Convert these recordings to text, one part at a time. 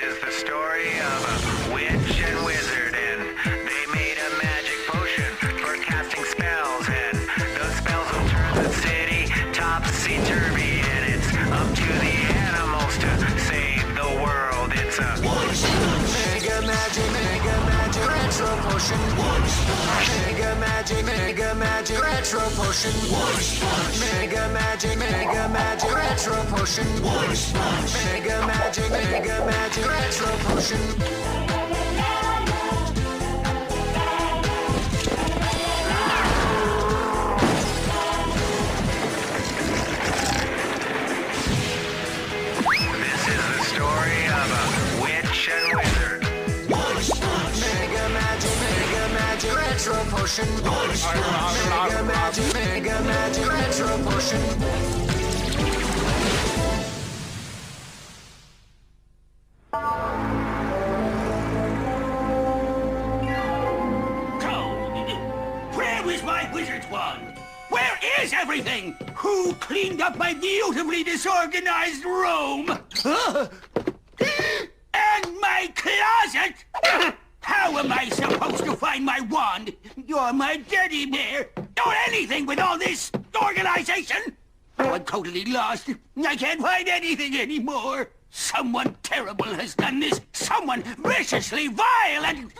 is the story of a witch and wizard, and they made a magic potion for casting spells, and those spells will turn the city topsy-turvy, and it's up to the animals to save the world. It's a mega magic retro potion. Mega magic retro potion. Mega magic retro potion. Mega magic retro potion. This is the story of a witch and wizard. Mega magic retro potion. Mega magic retro potion. Where is my wizard's wand? Where is everything? Who cleaned up my beautifully disorganized room? And my closet? How am I supposed to find my wand? You're my teddy bear. Or anything with all this organization? Oh, I'm totally lost. I can't find anything anymore. Someone terrible has done this. Someone viciously vile and...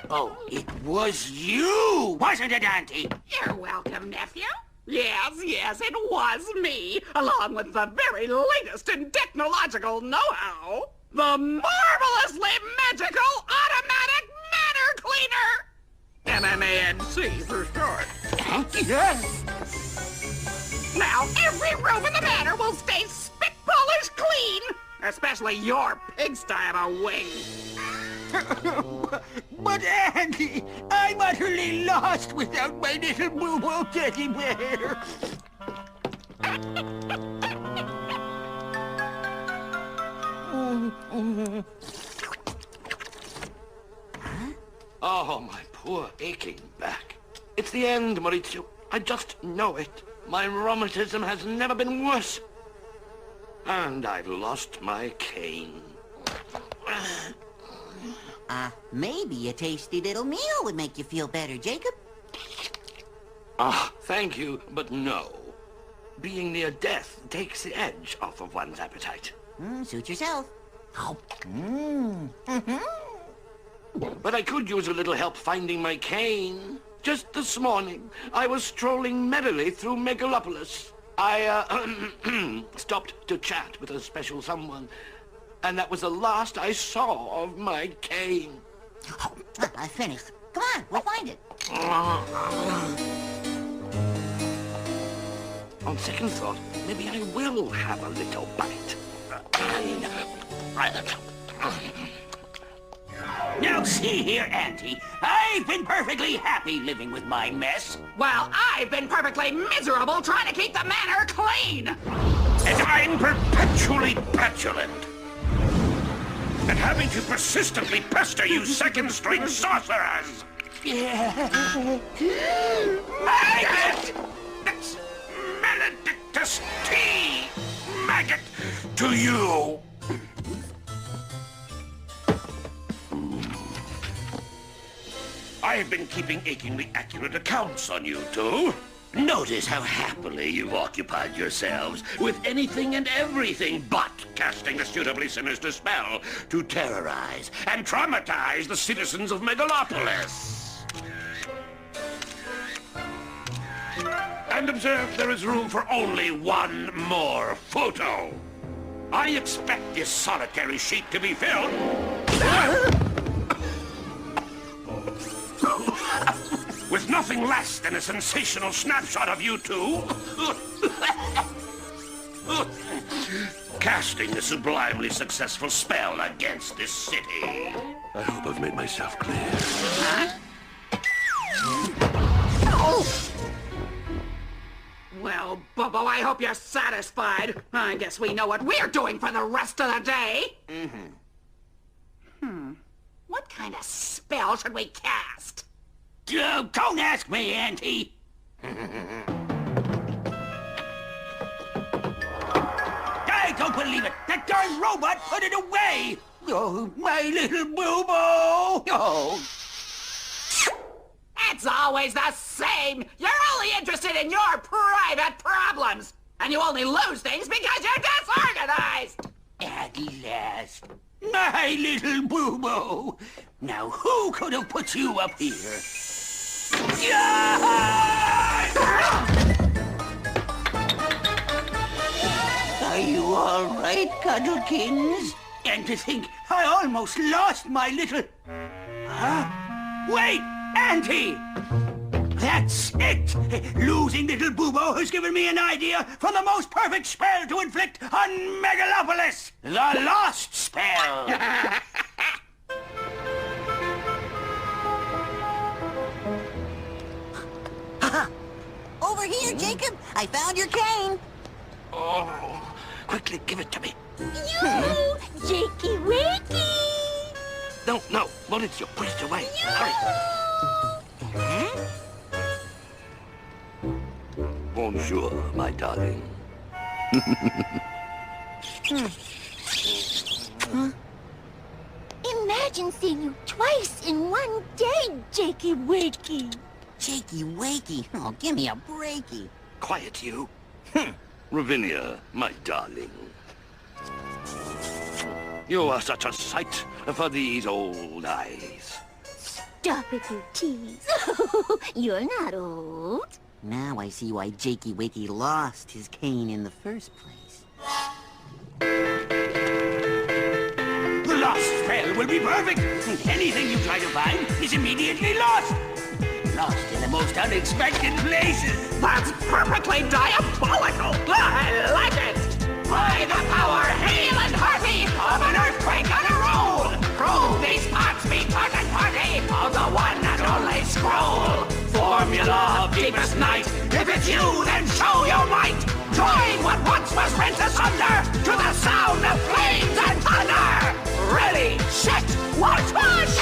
Oh, it was you, wasn't it, Auntie? You're welcome, nephew. Yes, it was me, along with the very latest in technological know-how. The marvelously magical automatic manor cleaner. MMANC for short. Yes. Now every room in the manor will stay spit-polish clean, especially your pigsty of a wing. But, Auntie, I'm utterly lost without my little boo-boo teddy bear. Oh, my poor aching back. It's the end, Maurizio. I just know it. My rheumatism has never been worse. And I've lost my cane. Maybe a tasty little meal would make you feel better, Jacob. Thank you, but no. Being near death takes the edge off of one's appetite. Suit yourself. But I could use a little help finding my cane. Just this morning, I was strolling merrily through Megalopolis. I, stopped to chat with a special someone, and that was the last I saw of my cane. I finished. Come on, we'll find it. On second thought, maybe I will have a little bite. Now, see here, Auntie. I've been perfectly happy living with my mess. Well, I've been perfectly miserable trying to keep the manor clean. And I'm perpetually petulant. And having to persistently pester you second-string sorcerers. Maggot! That's Maledictus tea! Maggot to you! I've been keeping achingly accurate accounts on you two. Notice how happily you've occupied yourselves with anything and everything but casting a suitably sinister spell to terrorize and traumatize the citizens of Megalopolis. And observe there is room for only one more photo. I expect this solitary sheet to be filled with nothing less than a sensational snapshot of you two casting a sublimely successful spell against this city. I hope I've made myself clear. Well, Bobo, I hope you're satisfied. I guess we know what we're doing for the rest of the day. What kind of spell should we cast? Don't ask me, Auntie. I don't believe it. That darn robot put it away. Oh, my little boo-boo. Oh. It's always the same. You're only interested in your private problems. And you only lose things because you're disorganized. At last. My little boo-boo. Now, who could have put you up here? Are you all right, Cuddlekins? And to think, I almost lost my little... Huh? Wait, Auntie! That's it! Losing little Boo-Boo has given me an idea for the most perfect spell to inflict on Megalopolis! The Lost Spell! Over here, Jacob. I found your cane. Oh, quickly give it to me. Yoo-hoo! Jakey Wakey! No, Maurizio, put it away. Hurry. Bonjour, my darling. Imagine seeing you twice in one day, Jakey Wakey. Jakey Wakey. Oh, give me a breaky. Quiet, you. Ravinia, my darling. You are such a sight for these old eyes. Stop it, you tease. You're not old. Now I see why Jakey Wakey lost his cane in the first place. The Lost Spell will be perfect! Anything you try to find is immediately lost! Lost in the most unexpected places! That's perfectly diabolical. I like it. By the power, hail and hearty, of an earthquake on a roll. Prove these parts be part and party of the one and only scroll. Formula of deepest night. If it's you, then show your might. Join what once was rent asunder to the sound of flames and thunder. Ready, set, Wunshpunsh!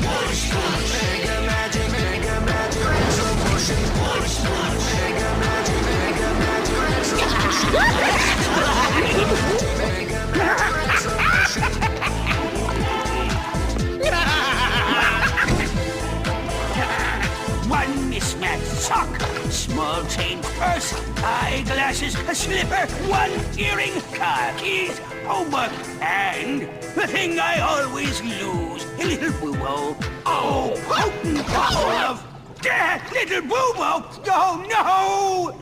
Wunshpunsh! Mega magic, retro potion. Wunshpunsh! Mega magic, retro potion. Mega retro potion. One mismatched sock, small change purse, eyeglasses, a slipper, one earring, car keys, homework, and the thing I always lose, a little boo-boo. Oh, potent ball of... little boo-boo! Oh, no!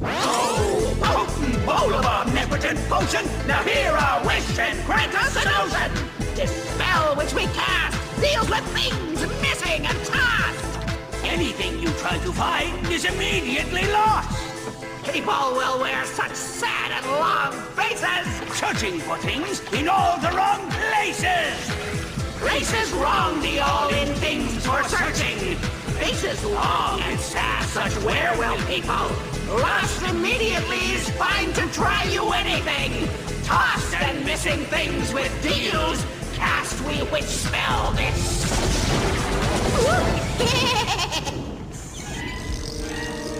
Oh, potent bowl of omnipotent potion! Now hear our wish and grant us an ocean! This spell which we cast deals with things missing and tossed. Anything you try to find is immediately lost! People will wear such sad and long faces. Searching for things in all the wrong places! Places wrong, the all in things for searching. Faces long and sad, such where-will people. Lost immediately is fine to try you anything. Tossed and missing things with deals. Cast we which spell this.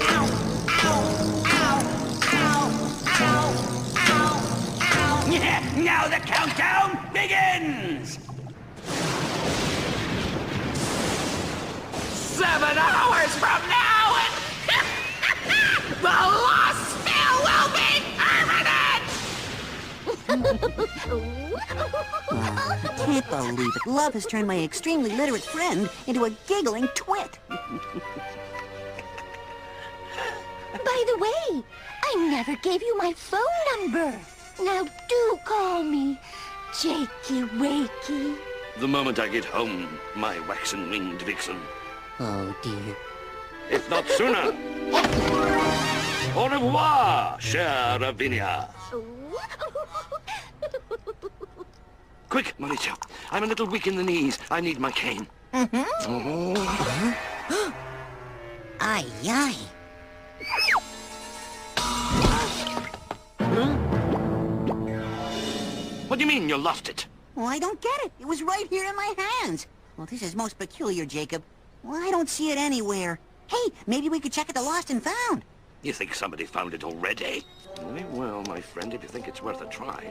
Ow, ow, ow, ow, ow, ow, ow. Now the countdown begins! 7 hours from now, and the lost spell will be permanent! I can't believe it. Love has turned my extremely literate friend into a giggling twit. By the way, I never gave you my phone number. Now do call me Jakey Wakey. The moment I get home, my waxen-winged vixen. Oh, dear. If not sooner. Au revoir, chère Ravinia. Quick, Maurizio. I'm a little weak in the knees. I need my cane. Aye, aye. What do you mean you lost it? Well, I don't get it. It was right here in my hands. Well, this is most peculiar, Jacob. Well, I don't see it anywhere. Hey, maybe we could check at the Lost and Found. You think somebody found it already? Very well, my friend, if you think it's worth a try.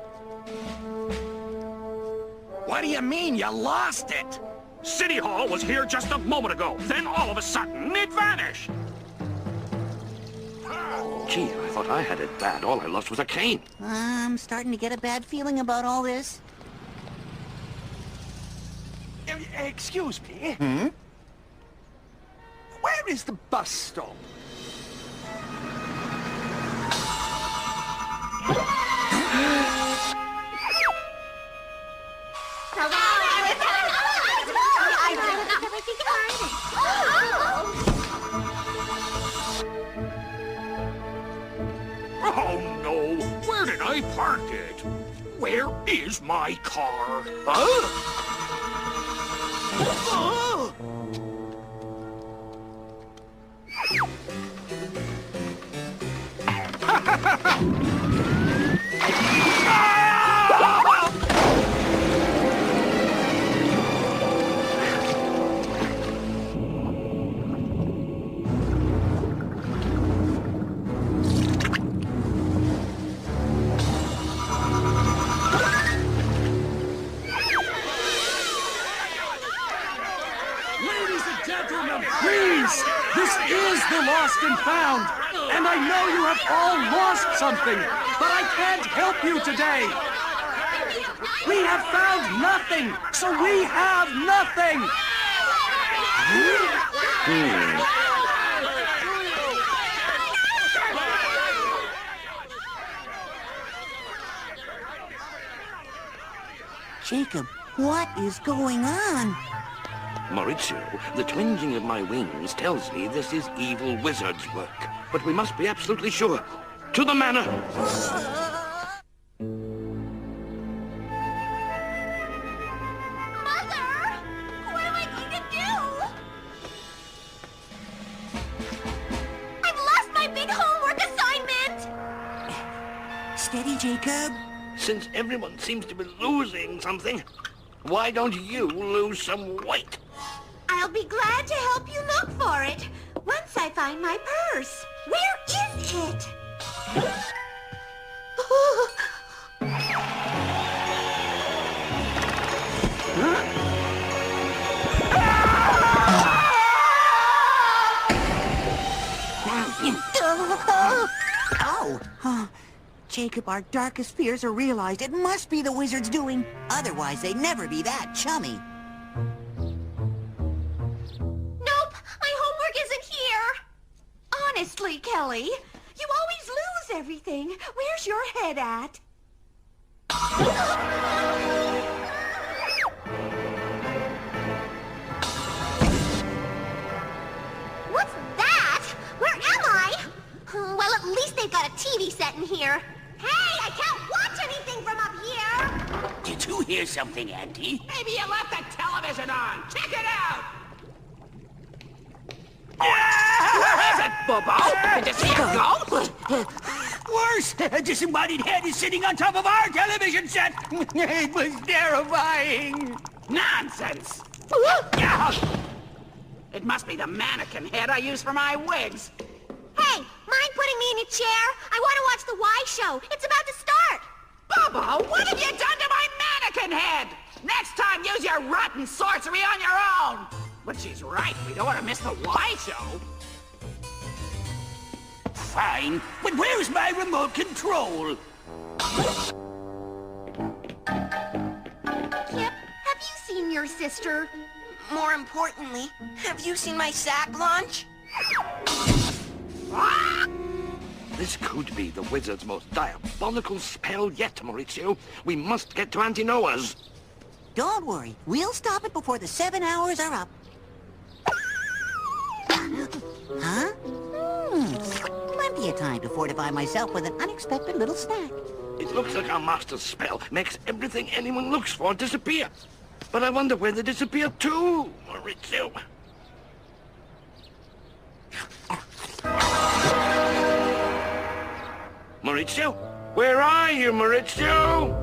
What do you mean you lost it? City Hall was here just a moment ago. Then all of a sudden, it vanished. Gee, I thought I had it bad. All I lost was a cane. I'm starting to get a bad feeling about all this. Excuse me? Where is the bus stop? Oh, no. Where did I park it? Where is my car? Huh? Ladies and gentlemen, please! This is the Lost and Found! And I know you have all lost something, but I can't help you today! We have found nothing, so we have nothing! Jacob, what is going on? Maurizio, the twinging of my wings tells me this is evil wizard's work. But we must be absolutely sure. To the manor! Mother! What am I going to do? I've lost my big homework assignment! Steady, Jacob. Since everyone seems to be losing something, why don't you lose some weight? I'll be glad to help you look for it once I find my purse. Where is it? Oh, Jacob, our darkest fears are realized. It must be the wizard's doing. Otherwise, they'd never be that chummy. Nope, my homework isn't here. Honestly, Kelly, you always lose everything. Where's your head at? What's that? Where am I? Well, at least they've got a TV set in here. Hey, I can't watch anything from up here! Did you hear something, Auntie? Maybe you left the television on. Check it out. Where is it, Bobo, did you see it go? Worse! A disembodied head is sitting on top of our television set! It was terrifying! Nonsense. It must be the mannequin head I use for my wigs. Hey, mind putting me in a chair? I want to watch the Y show. It's about to start. Bobo, what have you done to my mannequin head? Next time, use your rotten sorcery on your own. But she's right. We don't want to miss the Y show. Fine, but where's my remote control? Kip, have you seen your sister? More importantly, have you seen my sack launch? This could be the wizard's most diabolical spell yet, Maurizio. We must get to Auntie Noah's. Don't worry. We'll stop it before the 7 hours are up. Huh? Plenty of time to fortify myself with an unexpected little snack. It looks like our master's spell makes everything anyone looks for disappear. But I wonder where they disappear to, Maurizio. Maurizio? Where are you, Maurizio?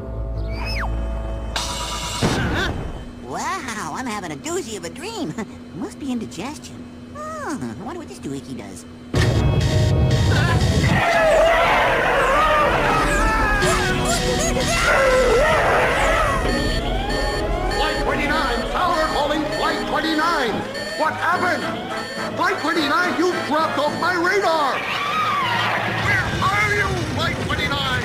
Wow, I'm having a doozy of a dream. Must be indigestion. I wonder what this doohickey does. Flight 29, tower calling Flight 29. What happened? Flight 29, you dropped off my radar. Where are you, Flight 29?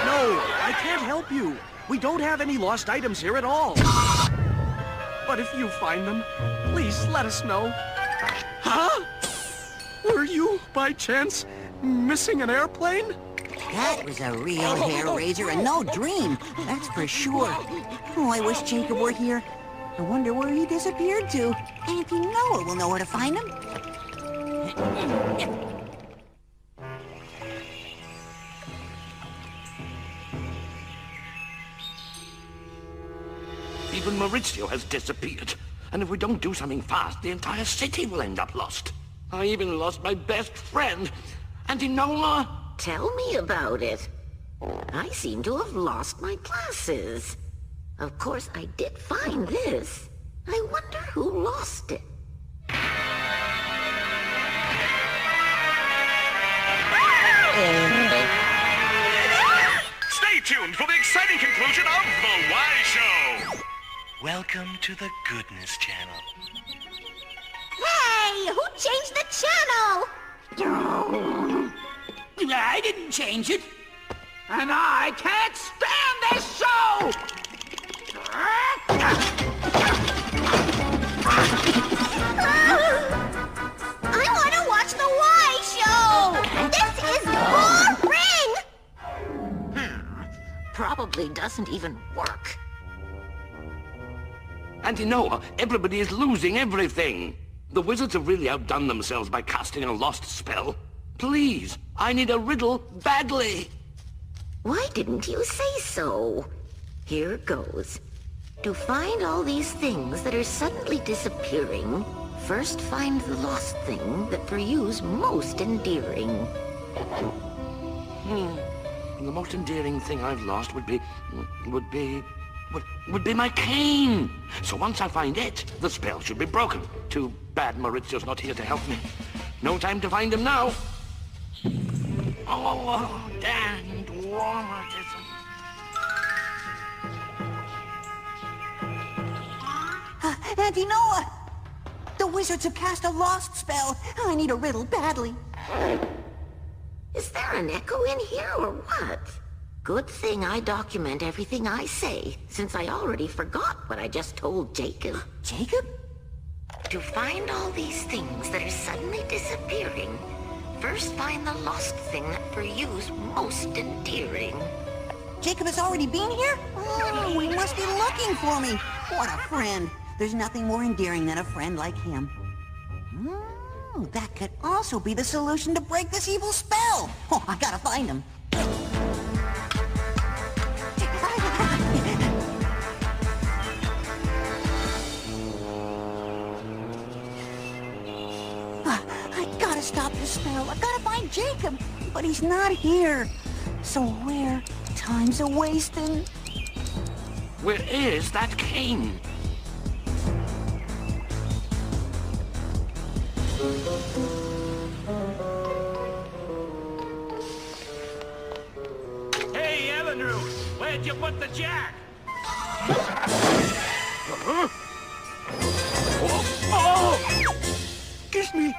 No, I can't help you. We don't have any lost items here at all. But if you find them, please let us know. Huh? Were you, by chance, missing an airplane? That was a real hair-raiser and no dream, that's for sure. Oh, I wish Jacob were here. I wonder where he disappeared to. Auntie Noah will know where to find him. Even Maurizio has disappeared. And if we don't do something fast, the entire city will end up lost. I even lost my best friend, Auntie Noah. Tell me about it. I seem to have lost my glasses. Of course, I did find this. I wonder who lost it. Stay tuned for the exciting conclusion of The Why Show. Welcome to the Goodness Channel. Hey, who changed the channel? I didn't change it. And I can't stand this show! I want to watch The Why Show! This is boring! Probably doesn't even work. Auntie Noah, everybody is losing everything. The wizards have really outdone themselves by casting a lost spell. Please, I need a riddle badly. Why didn't you say so? Here goes. To find all these things that are suddenly disappearing, first find the lost thing that for you's most endearing. The most endearing thing I've lost would be my cane. So once I find it, the spell should be broken. Too bad Maurizio's not here to help me. No time to find him now. Oh, damned rheumatism. Auntie Noah! The wizards have cast a lost spell. I need a riddle badly. Is there an echo in here or what? Good thing I document everything I say, since I already forgot what I just told Jacob. Jacob? To find all these things that are suddenly disappearing, first find the lost thing that for you's most endearing. Jacob has already been here? Oh, he must be looking for me. What a friend. There's nothing more endearing than a friend like him. That could also be the solution to break this evil spell. Oh, I gotta find him. I gotta stop this spell. I gotta find Jacob, but he's not here. So where? Time's a-wasting. Where is that cane? Hey, Evanru, where'd you put the jack? Kiss me.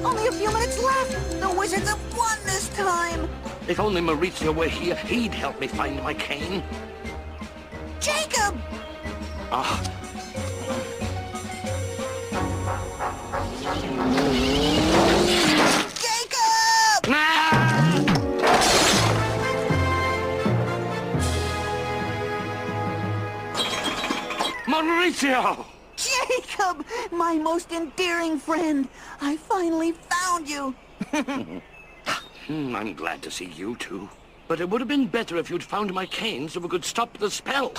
Only a few minutes left. The wizards have won this time. If only Maurizio were here, he'd help me find my cane. Jacob! Ah. Jacob! Maurizio! Jacob! My most endearing friend! I finally found you! I'm glad to see you too. But it would have been better if you'd found my cane so we could stop the spell.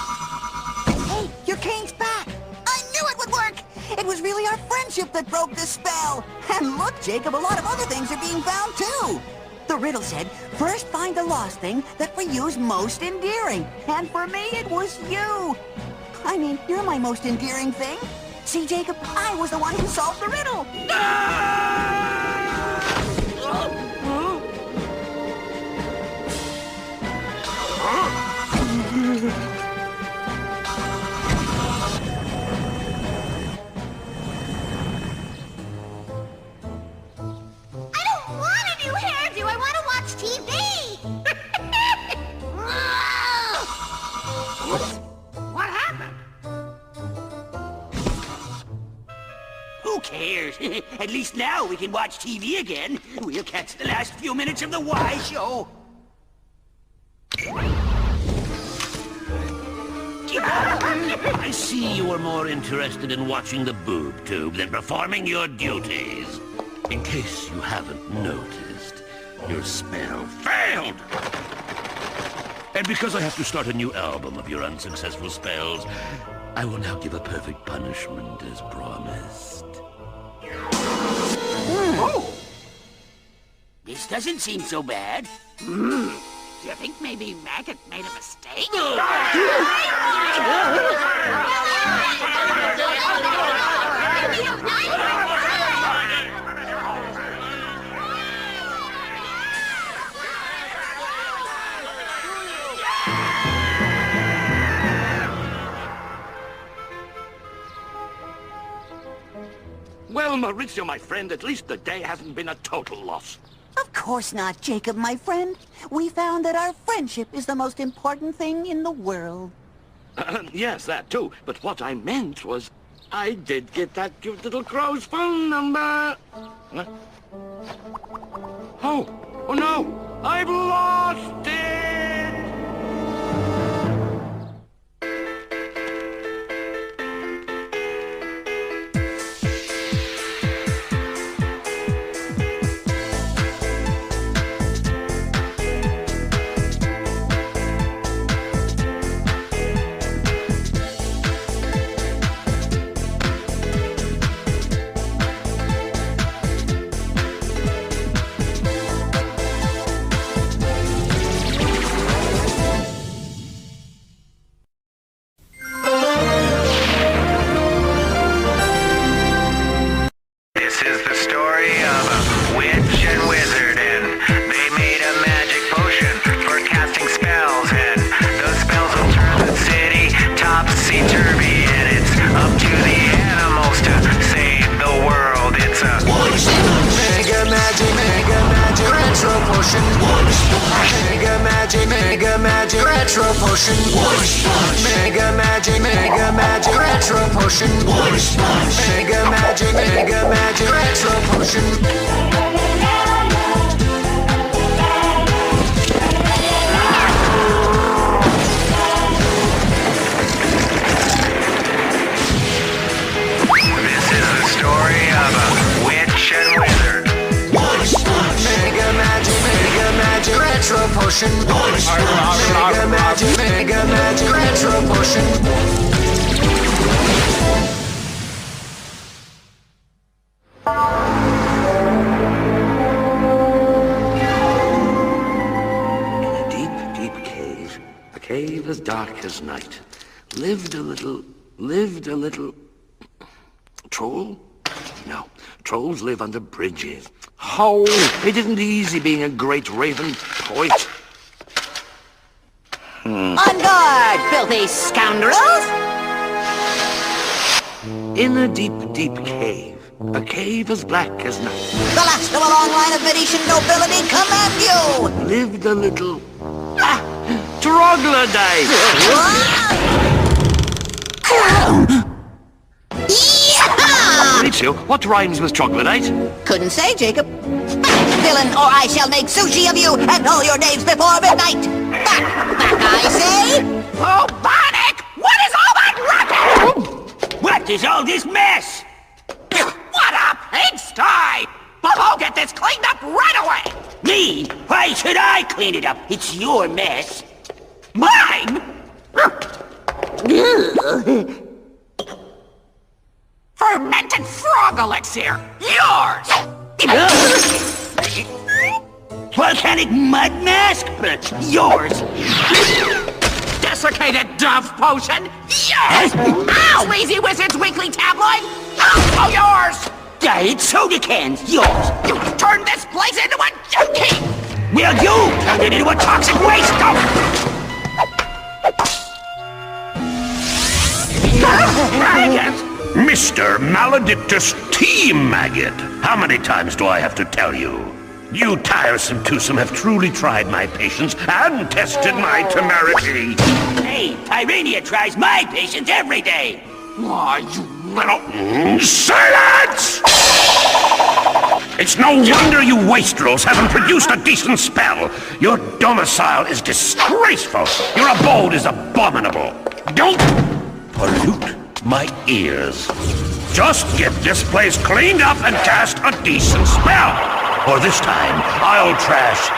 Hey, your cane's back! I knew it would work! It was really our friendship that broke the spell! And look, Jacob, a lot of other things are being found too! The riddle said, first find the lost thing that for you's most endearing. And for me, it was you. I mean, you're my most endearing thing. See, Jacob, I was the one who solved the riddle. What happened? Who cares? At least now we can watch TV again. We'll catch the last few minutes of the Y Show. I see you are more interested in watching the boob tube than performing your duties. In case you haven't noticed, your spell failed. And because I have to start a new album of your unsuccessful spells, I will now give a perfect punishment as promised. Oh! This doesn't seem so bad. Do you think maybe Maggot made a mistake? Well, Maurizio, my friend, at least the day hasn't been a total loss. Of course not, Jacob, my friend. We found that our friendship is the most important thing in the world. Yes, that too. But what I meant was, I did get that cute little crow's phone number. Huh? Oh no! I've lost it! This is the story of a witch and wizard, and they made a magic potion for casting spells, and those spells will turn the city topsy-turvy, and it's up to the animals to save the world. It's a Mega magic retro potion. Mega magic retro potion. Mega magic retro potion. Mega magic retro potion. This is the story of a witch and wizard. Mega magic retro potion. Mega magic retro potion. In a deep, deep cave, a cave as dark as night, lived a little troll? No, trolls live under bridges. Oh, it isn't easy being a great raven poet. On guard, filthy scoundrels! In a deep, deep cave, a cave as black as night, The last of a long line of Venetian nobility command you! lived a little troglodyte. Maurizio, what rhymes with troglodyte? Couldn't say, Jacob. Back, villain, or I shall make sushi of you and all your names before midnight! Back, I say! Oh, Barnick! What is all that racket? What is all this mess? What a pigsty! But I'll get this cleaned up right away! Me? Why should I clean it up? It's your mess. Mine? Fermented frog elixir! Yours! volcanic mud mask? Yours. Desiccated dove potion? Yes! Ow! Lazy Wizard's weekly tabloid? Also yours! Diet soda cans? Yours. You turned this place into a junkie! Well, you turned it into a toxic waste dump! Maggot! Mr. Maledictus Tea Maggot! How many times do I have to tell you? You tiresome twosome have truly tried my patience and tested my temerity. Hey, Tyrania tries my patience every day. Why, you little... Silence! It's no wonder you wastrels haven't produced a decent spell. Your domicile is disgraceful. Your abode is abominable. Don't pollute my ears. Just get this place cleaned up and cast a decent spell. Or this time, I'll trash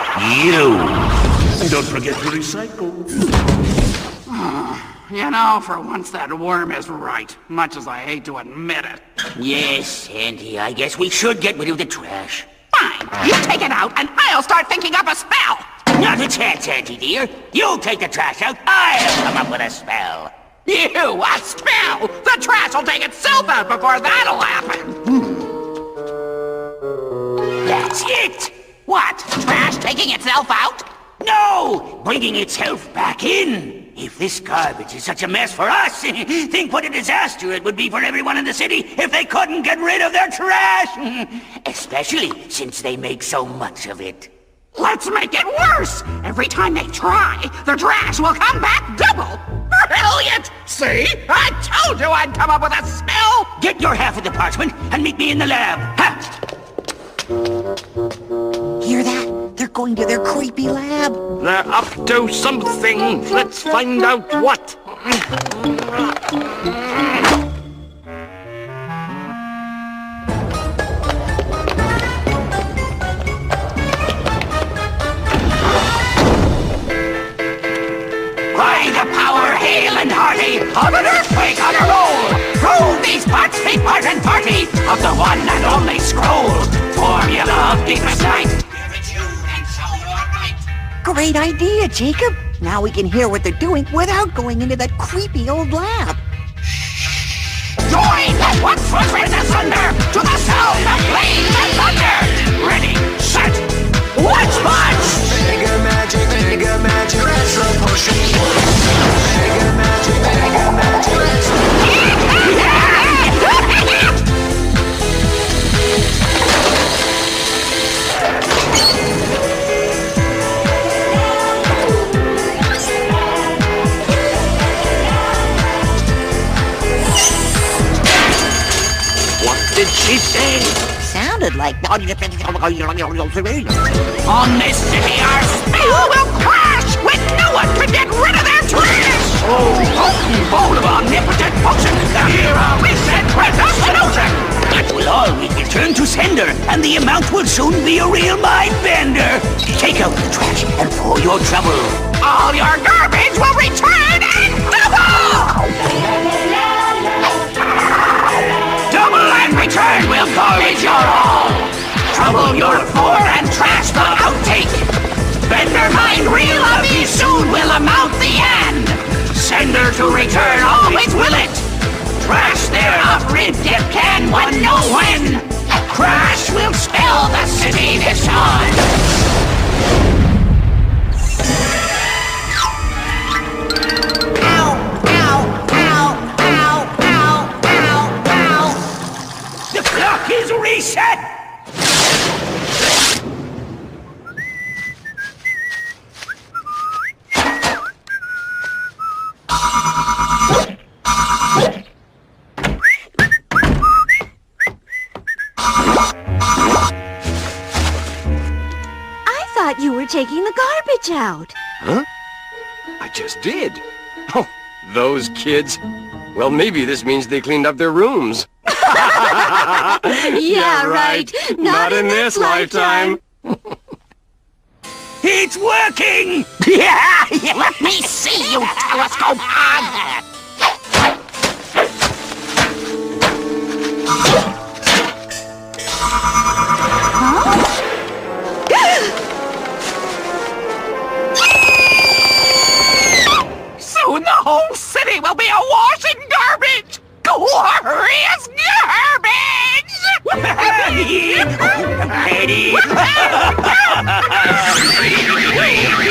you. And don't forget to recycle. You know, for once that worm is right, much as I hate to admit it. Yes, Sandy, I guess we should get rid of the trash. Fine, you take it out and I'll start thinking up a spell. Not a chance, Auntie dear. You take the trash out, I'll come up with a spell. You, a spell? The trash will take itself out before that'll happen. That's it. What? Trash taking itself out? No, bringing itself back in. If this garbage is such a mess for us, think what a disaster it would be for everyone in the city if they couldn't get rid of their trash. Especially since they make so much of it. Let's make it worse. Every time they try, the trash will come back double. Brilliant! See? I told you I'd come up with a spell! Get your half of the parchment and meet me in the lab. Ha! Hear that? They're going to their creepy lab. They're up to something. Let's find out what. By the power, hail and hearty, of an earthquake on a roll, roll these parts, take part and party of the one and only scroll. Formula of deepest night. Give it you and so you're right. Great idea, Jacob. Now we can hear what they're doing without going into that creepy old lab. Join at once with asunder to the sound of flames and thunder. Ready, set, Wunshpunsh! Mega magic, retro potion. Mega magic, retro What did she say? Sounded like... On this city, our spell will crash when no one can get rid of their trash! Oh, potent bowl of omnipotent potion, here are we set present solution! It will all return to sender, and the amount will soon be a real mind bender. Take out the trash and pour your trouble. All your garbage will return and double! Double and return will garbage your all. Trouble your for and trash the outtake. Bender mind real of ye soon will amount the end. Sender to return always will it. Trash thereof rid if can one know when. Crash will spell the city dishon. The clock is reset! I thought you were taking the garbage out. Huh? I just did. Oh, those kids. Well, maybe this means they cleaned up their rooms. Yeah, right. Not in this lifetime. It's working! Let me see, you telescope hog! will be awash in garbage! Glorious garbage! Eddie!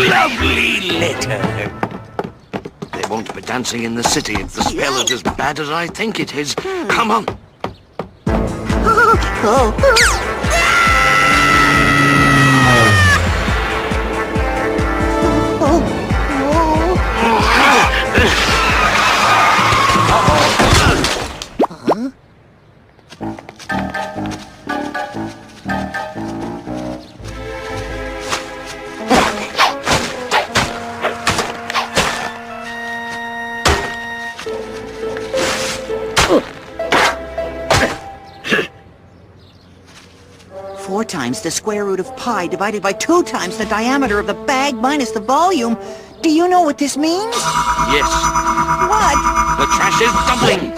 Lovely letter. They won't be dancing in the city if the spell is as bad as I think it is. Come on. Four times the square root of pi divided by 2 times the diameter of the bag minus the volume. Do you know what this means? Yes. What? The trash is doubling.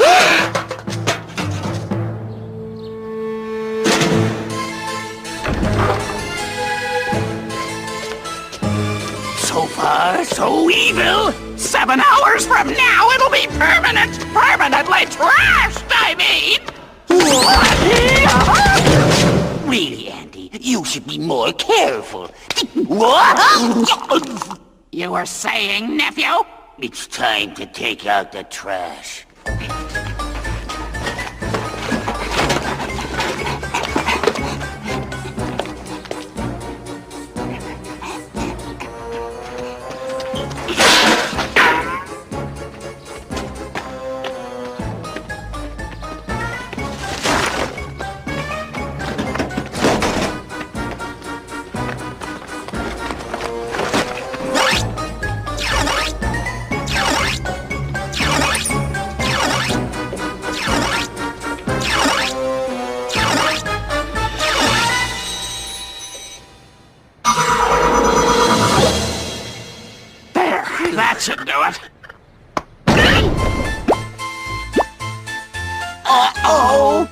So far, so evil. 7 hours from now, it'll be permanent! Permanently trashed, I mean! Really, Andy, you should be more careful. You were saying, nephew? It's time to take out the trash. That should do it. Uh-oh!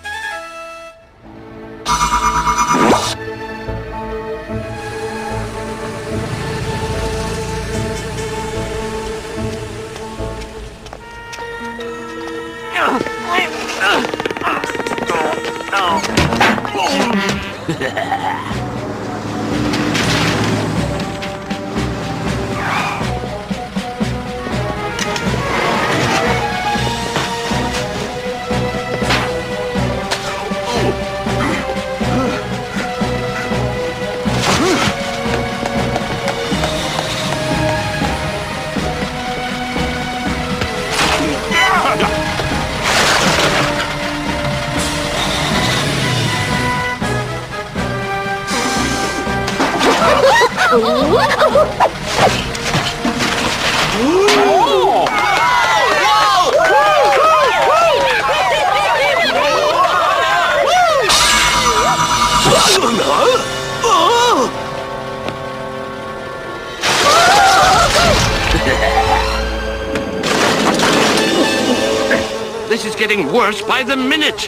This is getting worse by the minute.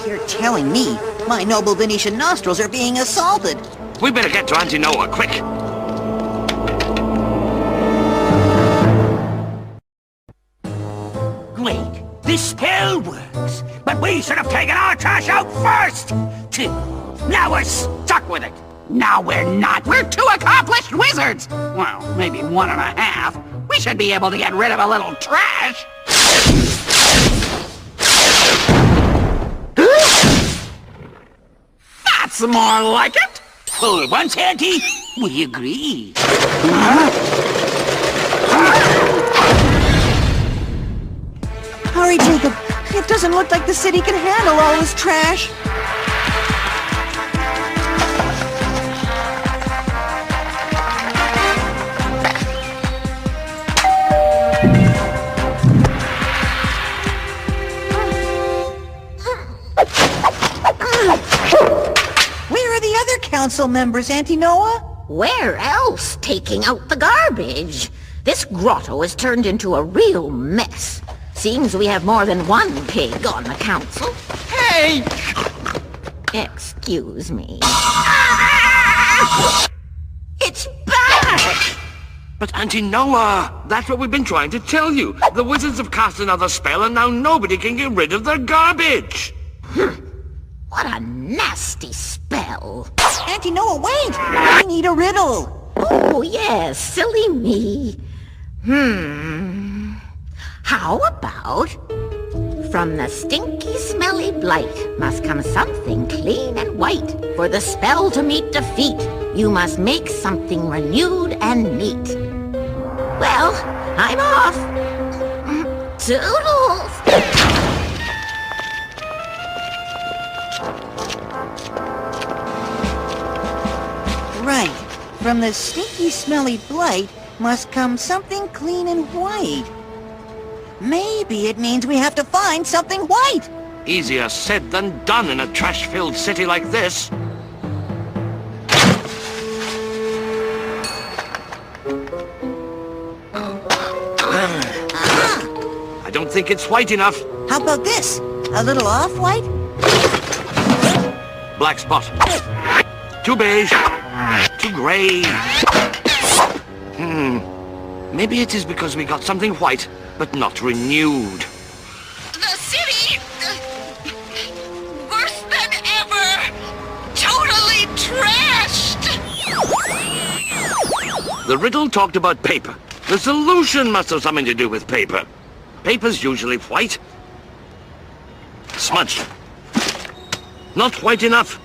You're telling me my noble Venetian nostrils are being assaulted. We better get to Auntie Noah, quick. Great. This spell works. But we should have taken our trash out first. Now we're stuck with it. No, we're not. We're 2 accomplished wizards. Well, maybe 1.5. We should be able to get rid of a little trash. That's more like it. For once, Auntie, we agree. Hurry, Jacob. It doesn't look like the city can handle all this trash. Where are the other council members, Auntie Noah? Where else taking out the garbage? This grotto has turned into a real mess. Seems we have more than one pig on the council. Hey! Excuse me. It's back! But Auntie Noah, that's what we've been trying to tell you. The wizards have cast another spell and now nobody can get rid of their garbage. What a nasty spell. Auntie Noah, wait! I need a riddle. Oh, yes, silly me. How about... From the stinky, smelly blight must come something clean and white. For the spell to meet defeat, you must make something renewed and neat. Well, I'm off. Toodles! Right. From the stinky, smelly blight must come something clean and white. Maybe it means we have to find something white. Easier said than done in a trash-filled city like this. I don't think it's white enough. How about this? A little off-white? Black spot. Too beige. Too gray. Maybe it is because we got something white, but not renewed. The city... worse than ever. Totally trashed. The riddle talked about paper. The solution must have something to do with paper. Paper's usually white. Smudged. Not white enough.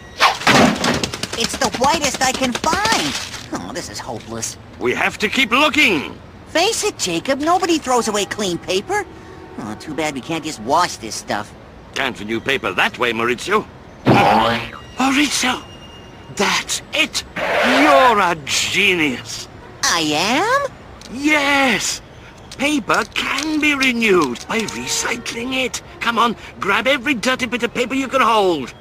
It's the whitest I can find. Oh, this is hopeless. We have to keep looking. Face it, Jacob, nobody throws away clean paper. Oh, too bad we can't just wash this stuff. Can't renew paper that way, Maurizio. Maurizio! That's it! You're a genius! I am? Yes! Paper can be renewed by recycling it. Come on, grab every dirty bit of paper you can hold.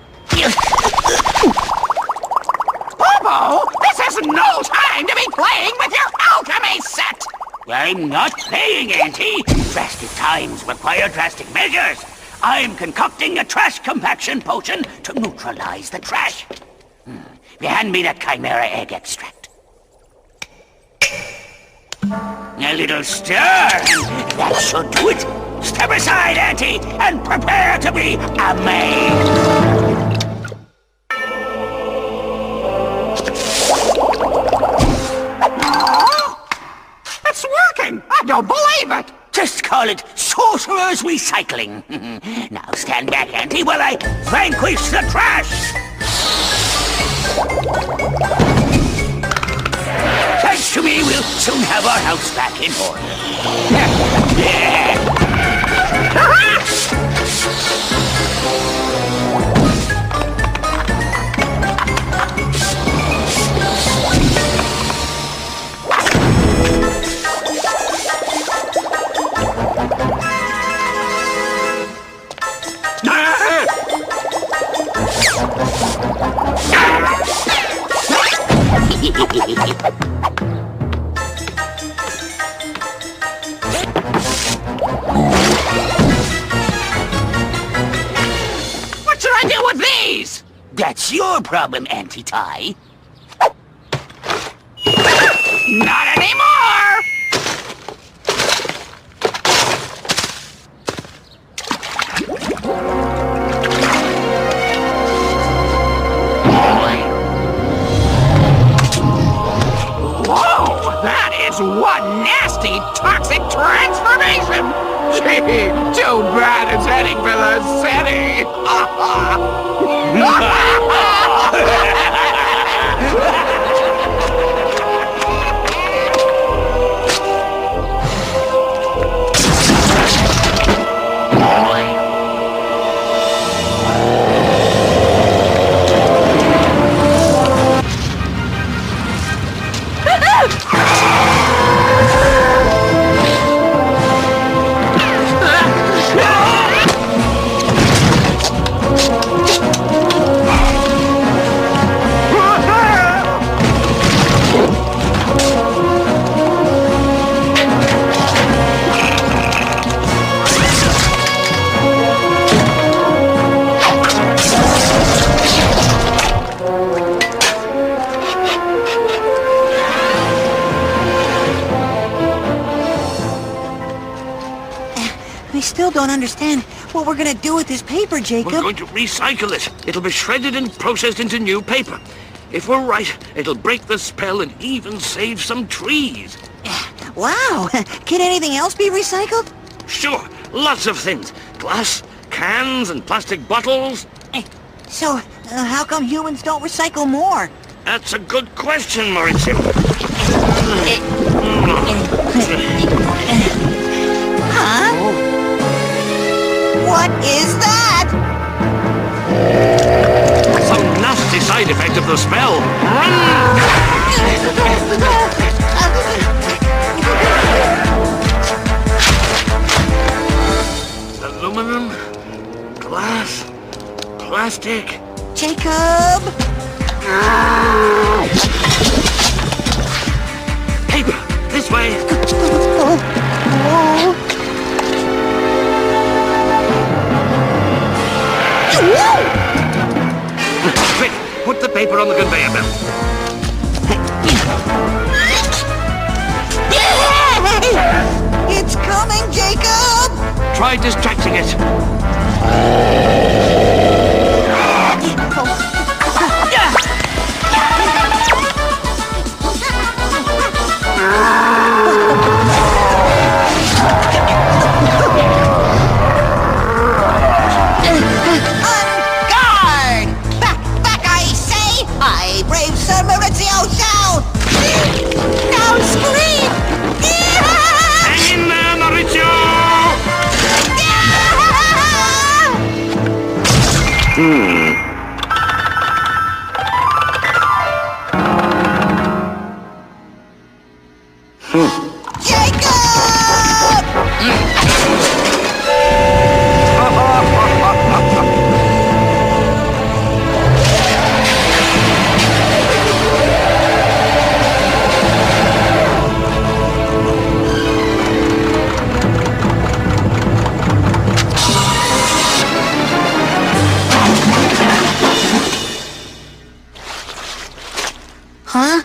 Bobo, this is no time to be playing with your alchemy set! I'm not playing, Auntie. Drastic times require drastic measures. I'm concocting a trash compaction potion to neutralize the trash. Hand me that chimera egg extract. A little stir, and that should do it. Step aside, Auntie, and prepare to be amazed. It's working! I don't believe it! Just call it sorcerer's recycling. Now stand back, Auntie, while I vanquish the trash. Thanks to me, we'll soon have our house back in order. What should I do with these? That's your problem, Auntie Ty. Not anymore! Whoa! That is one nasty, toxic transformation! Gee, too bad it's heading for the city! I still don't understand what we're gonna do with this paper, Jacob. We're going to recycle it. It'll be shredded and processed into new paper. If we're right, it'll break the spell and even save some trees. Wow! Can anything else be recycled? Sure, lots of things. Glass, cans, and plastic bottles. So, how come humans don't recycle more? That's a good question, Maurizio. Huh? What is that? Some nasty side effect of the spell. Aluminum, glass, plastic. Jacob! Paper, this way. Quick, put the paper on the conveyor belt. It's coming, Jacob! Try distracting it. Huh?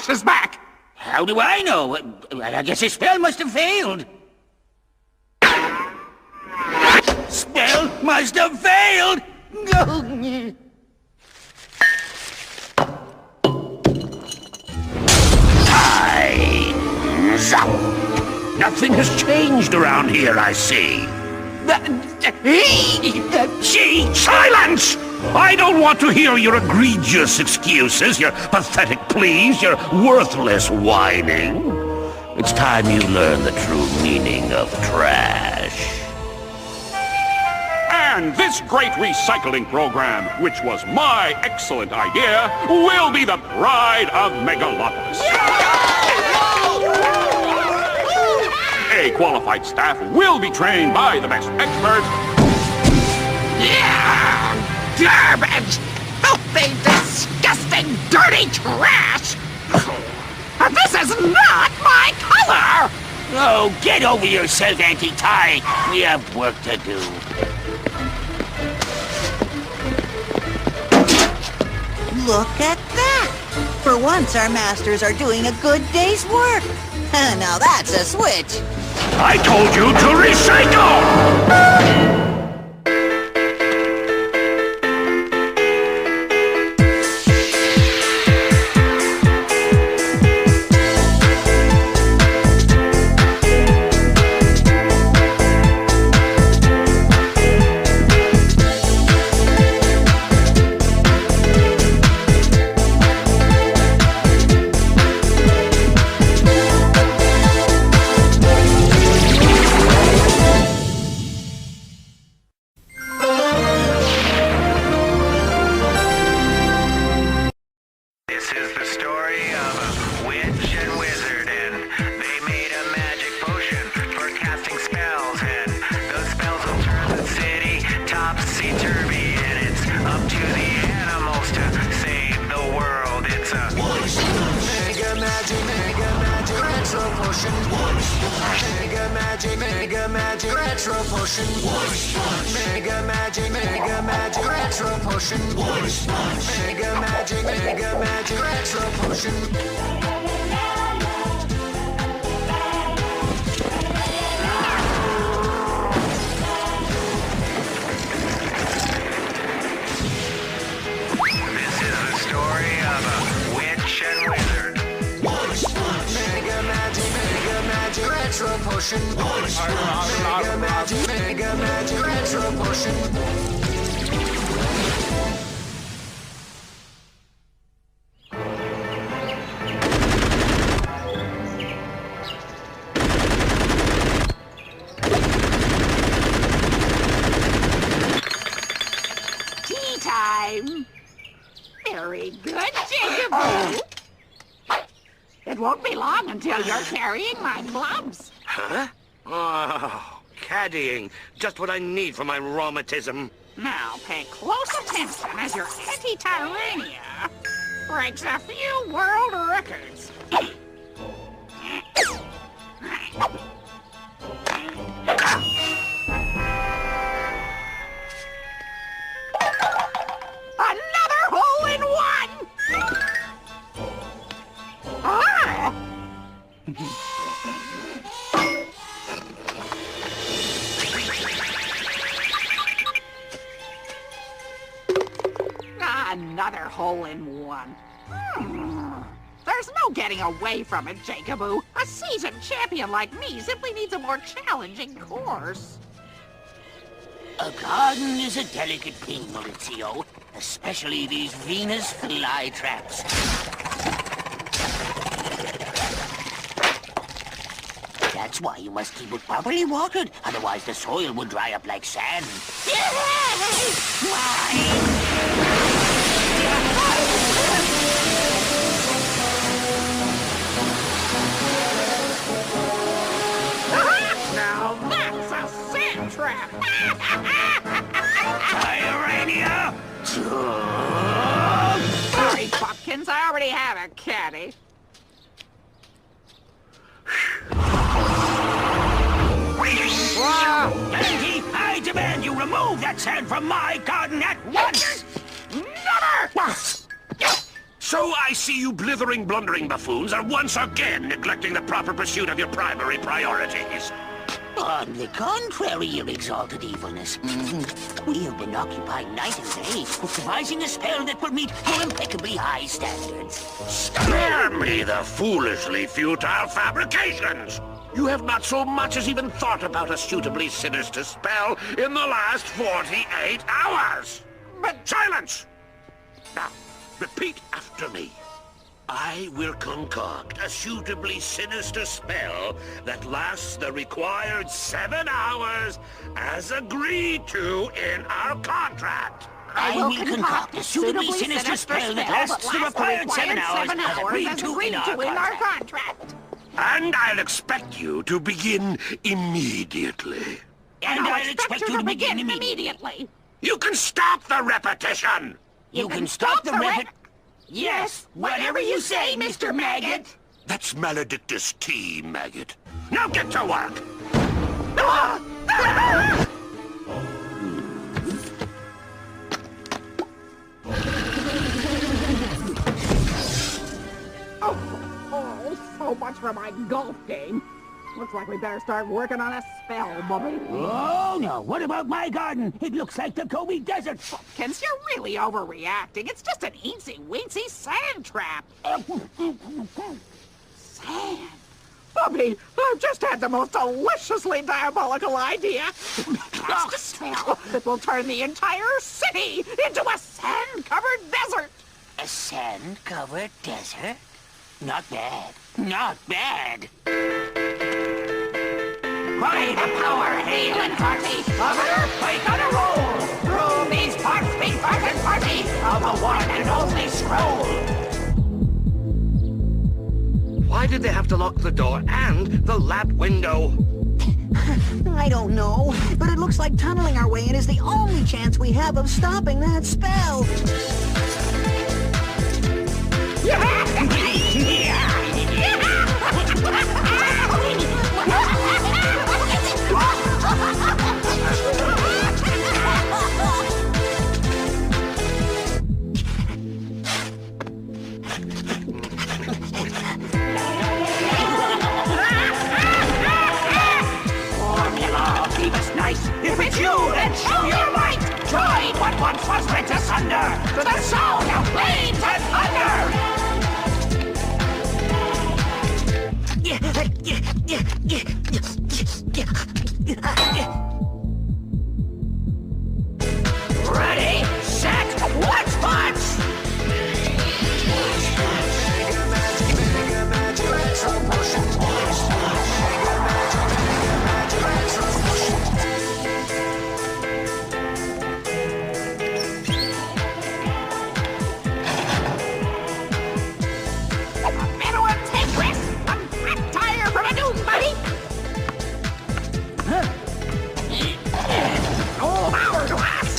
Is back! How do I know? I guess his spell must have failed. Spell must have failed! Time's up. Nothing has changed around here, I see. She... Silence! I don't want to hear your egregious excuses, your pathetic pleas, your worthless whining. It's time you learn the true meaning of trash. And this great recycling program, which was my excellent idea, will be the pride of Megalopolis. A qualified staff will be trained by the best experts. Garbage! Filthy, disgusting, dirty trash! This is not my color! Oh, get over yourself, Auntie Ty. We have work to do. Look at that! For once, our masters are doing a good day's work. Now that's a switch. I told you to recycle! potion. Mega magic, retro potion. Mega magic, retro potion. Mega magic, retro potion. This is the story of a witch and wizard. Mega magic, retro potion. Mega magic, retro potion. Tea time. Very good, Jigaboo. It won't be long until you're carrying my clubs. Huh? Oh, caddying. Just what I need for my rheumatism. Now pay close attention as your anti-tyrannia breaks a few world records. Another hole in one! Ah! Another hole in one. There's no getting away from it, Jigaboo. A seasoned champion like me simply needs a more challenging course. A garden is a delicate thing, Maurizio. Especially these Venus flytraps. That's why you must keep it properly watered, otherwise the soil will dry up like sand. Now that's a sand trap! Tyrannia! Sorry, Pumpkins, I already have a caddy. Andy, I demand you remove that sand from my garden at once! Never! So I see you blithering, blundering buffoons are once again neglecting the proper pursuit of your primary priorities. On the contrary, your exalted evilness. We have been occupied night and day with devising a spell that will meet your impeccably high standards. Spare me the foolishly futile fabrications! You have not so much as even thought about a suitably sinister spell in the last 48 hours! But... Silence! Now, repeat after me. I will concoct a suitably sinister spell that lasts the required 7 hours as agreed to in our contract. I will concoct a suitably sinister spell that lasts the required 7 hours as agreed to in our contract. And I'll expect you to begin immediately. And I'll expect you to begin immediately. You can stop the repetition! You can stop the Yes, whatever you say, Mr. Maggot. That's maledictus tea, Maggot. Now get to work! Oh, so much for my golf game. Looks like we better start working on a spell, Bobby. Oh, no. What about my garden? It looks like the Gobi Desert. Pumpkins, you're really overreacting. It's just an eensy-weensy sand trap. Sand? Bobby, I've just had the most deliciously diabolical idea. Cast a spell that will turn the entire city into a sand-covered desert. A sand-covered desert? Not bad. Not bad. By the power, hail and party of an earthquake on a roll, through these parts be part and party of the one and only scroll. Why did they have to lock the door and the lab window? I don't know, but it looks like tunneling our way in is the only chance we have of stopping that spell. to the sound of flames and thunder! Ready, set, Wunshpunsh! Mega magic retro potion. Mega magic retro potion. Everyone take this! A flat tire from a doom buddy! Oh, hourglass!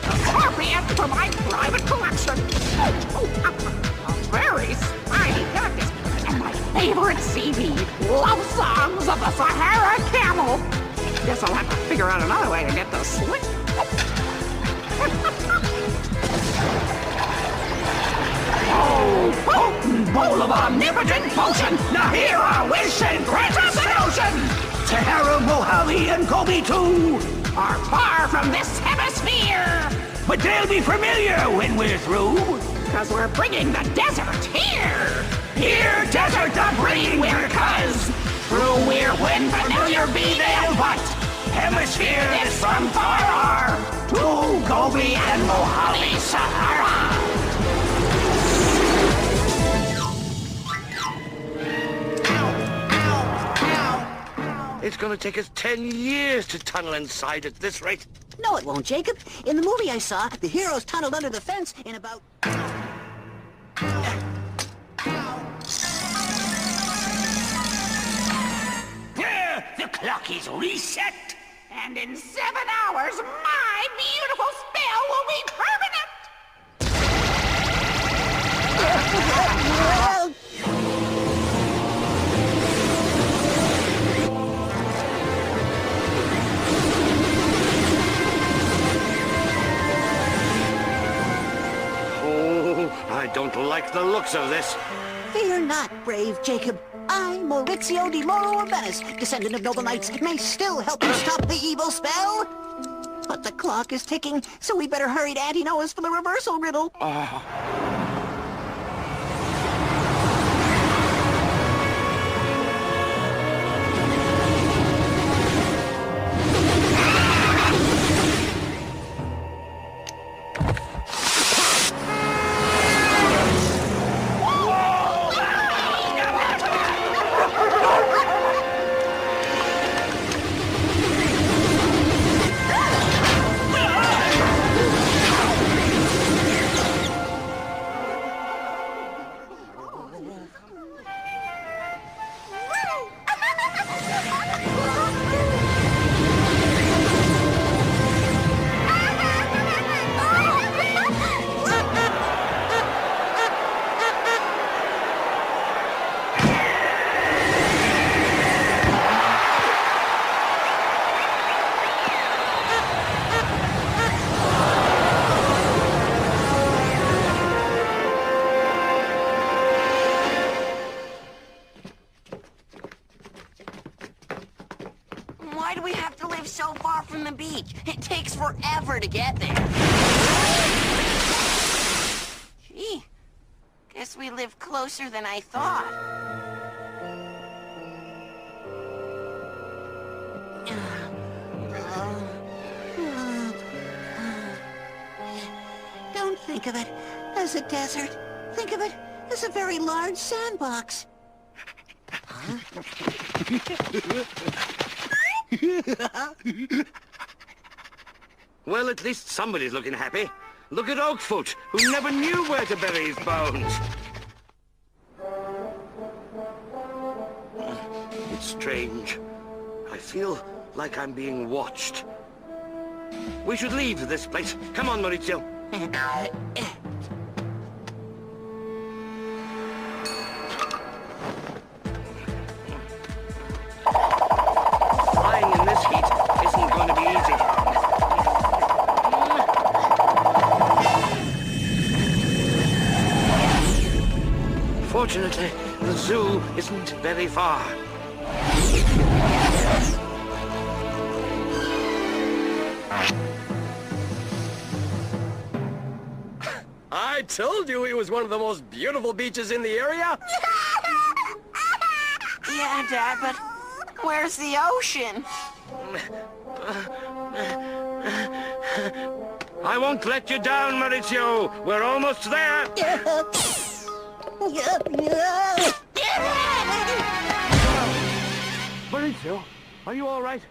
A scorpion for my private collection! A very spiny cactus! And my favorite CD, Love Songs of the Sahara Camel! Guess I'll have to figure out another way to get the slick. Oh, potent bowl of omnipotent potion! Now here are wish and grant us an ocean! Sahara, Mojave, and Gobi too are far from this hemisphere! But they'll be familiar when we're through! Cause we're bringing the desert here! Here, desert, the bringing we're cuz! Through we're when familiar be they'll but! Hemisphere this from far to Gobi and Mojave, Sahara! It's gonna take us 10 years to tunnel inside at this rate. No, it won't, Jacob. In the movie I saw, the heroes tunneled under the fence in about... The clock is reset. And in 7 hours, my beautiful spell will be permanent! Oh, I don't like the looks of this. Fear not, brave Jacob. I, Maurizio di Loro of Venice, descendant of noble knights, may still help you stop the evil spell. But the clock is ticking, so we better hurry to Auntie Noah's for the reversal riddle. Why do we have to live so far from the beach? It takes forever to get there. Gee, guess we live closer than I thought. Don't think of it as a desert. Think of it as a very large sandbox. Well, at least somebody's looking happy. Look at Oakfoot, who never knew where to bury his bones. It's strange. I feel like I'm being watched. We should leave this place. Come on, Maurizio. Flying in this heat isn't going to be easy. Fortunately, the zoo isn't very far. I told you it was one of the most beautiful beaches in the area. Yeah, Dad, but where's the ocean? I won't let you down, Maurizio. We're almost there. Maurizio, are you all right?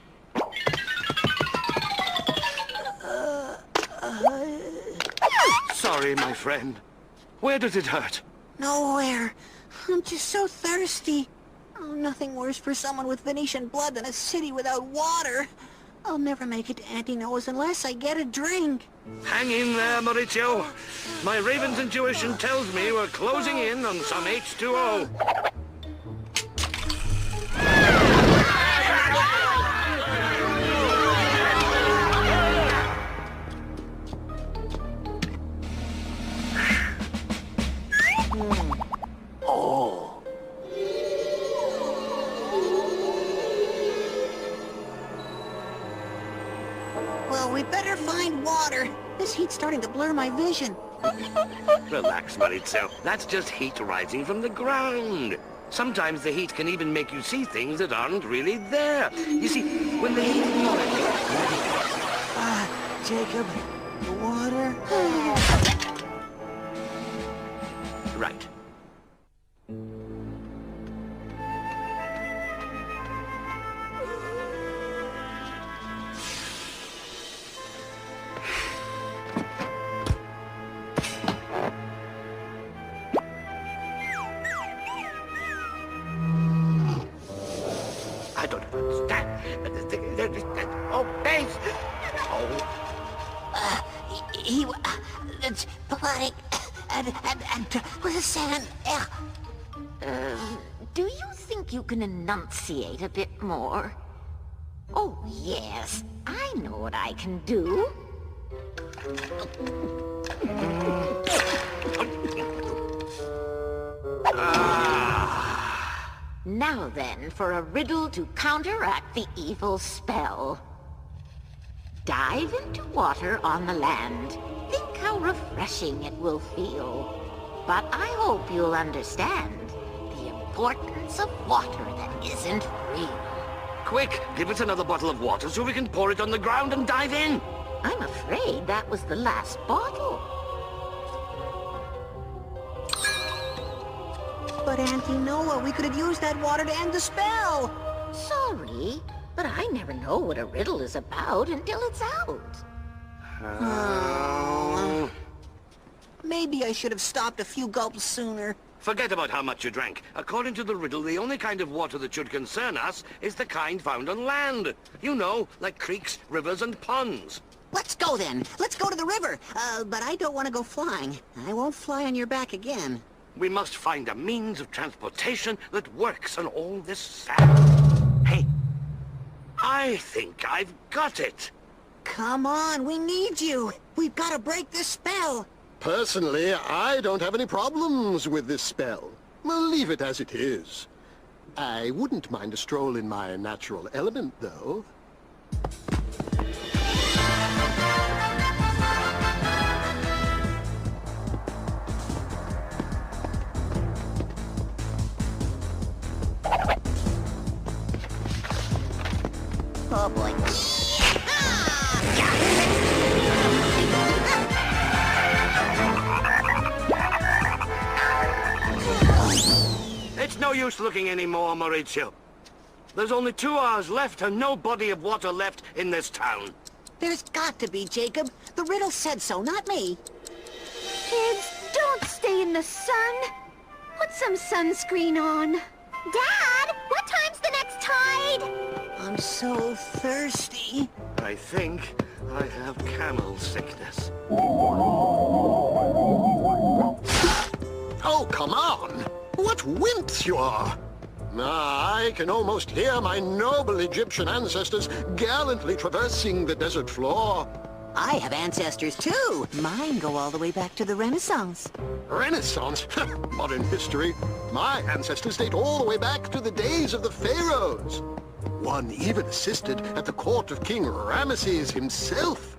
Sorry, my friend. Where does it hurt? Nowhere. I'm just so thirsty. Oh, nothing worse for someone with Venetian blood than a city without water. I'll never make it to Auntie Noah's unless I get a drink. Hang in there, Maurizio. My Raven's intuition tells me we're closing in on some H2O. Oh. Well, we better find water. This heat's starting to blur my vision. Relax, Maurizio. That's just heat rising from the ground. Sometimes the heat can even make you see things that aren't really there. You see, when the heat... Jacob, the water. Right. I don't understand. Oh, base! Oh. It's playing and with the sand. Do you think you can enunciate a bit more? Oh, yes. I know what I can do. Now then, for a riddle to counteract the evil spell. Dive into water on the land. Think how refreshing it will feel. But I hope you'll understand the importance of water that isn't real. Quick, give us another bottle of water so we can pour it on the ground and dive in. I'm afraid that was the last bottle. But Auntie Noah, we could have used that water to end the spell. Sorry, but I never know what a riddle is about until it's out. Oh. Maybe I should have stopped a few gulps sooner. Forget about how much you drank. According to the riddle, the only kind of water that should concern us is the kind found on land. You know, like creeks, rivers, and ponds. Let's go then. Let's go to the river. But I don't want to go flying. I won't fly on your back again. We must find a means of transportation that works on all this sand. Hey, I think I've got it. Come on, we need you. We've got to break this spell. Personally, I don't have any problems with this spell. Well, leave it as it is. I wouldn't mind a stroll in my natural element, though. Oh, boy. It's no use looking anymore, Maurizio. There's only 2 hours left and no body of water left in this town. There's got to be, Jacob. The riddle said so, not me. Kids, don't stay in the sun. Put some sunscreen on. Dad, what time's the next tide? I'm so thirsty. I think I have camel sickness. Oh, come on! What wimps you are! I can almost hear my noble Egyptian ancestors gallantly traversing the desert floor. I have ancestors, too. Mine go all the way back to the Renaissance. Renaissance? Modern history. My ancestors date all the way back to the days of the pharaohs. One even assisted at the court of King Ramesses himself.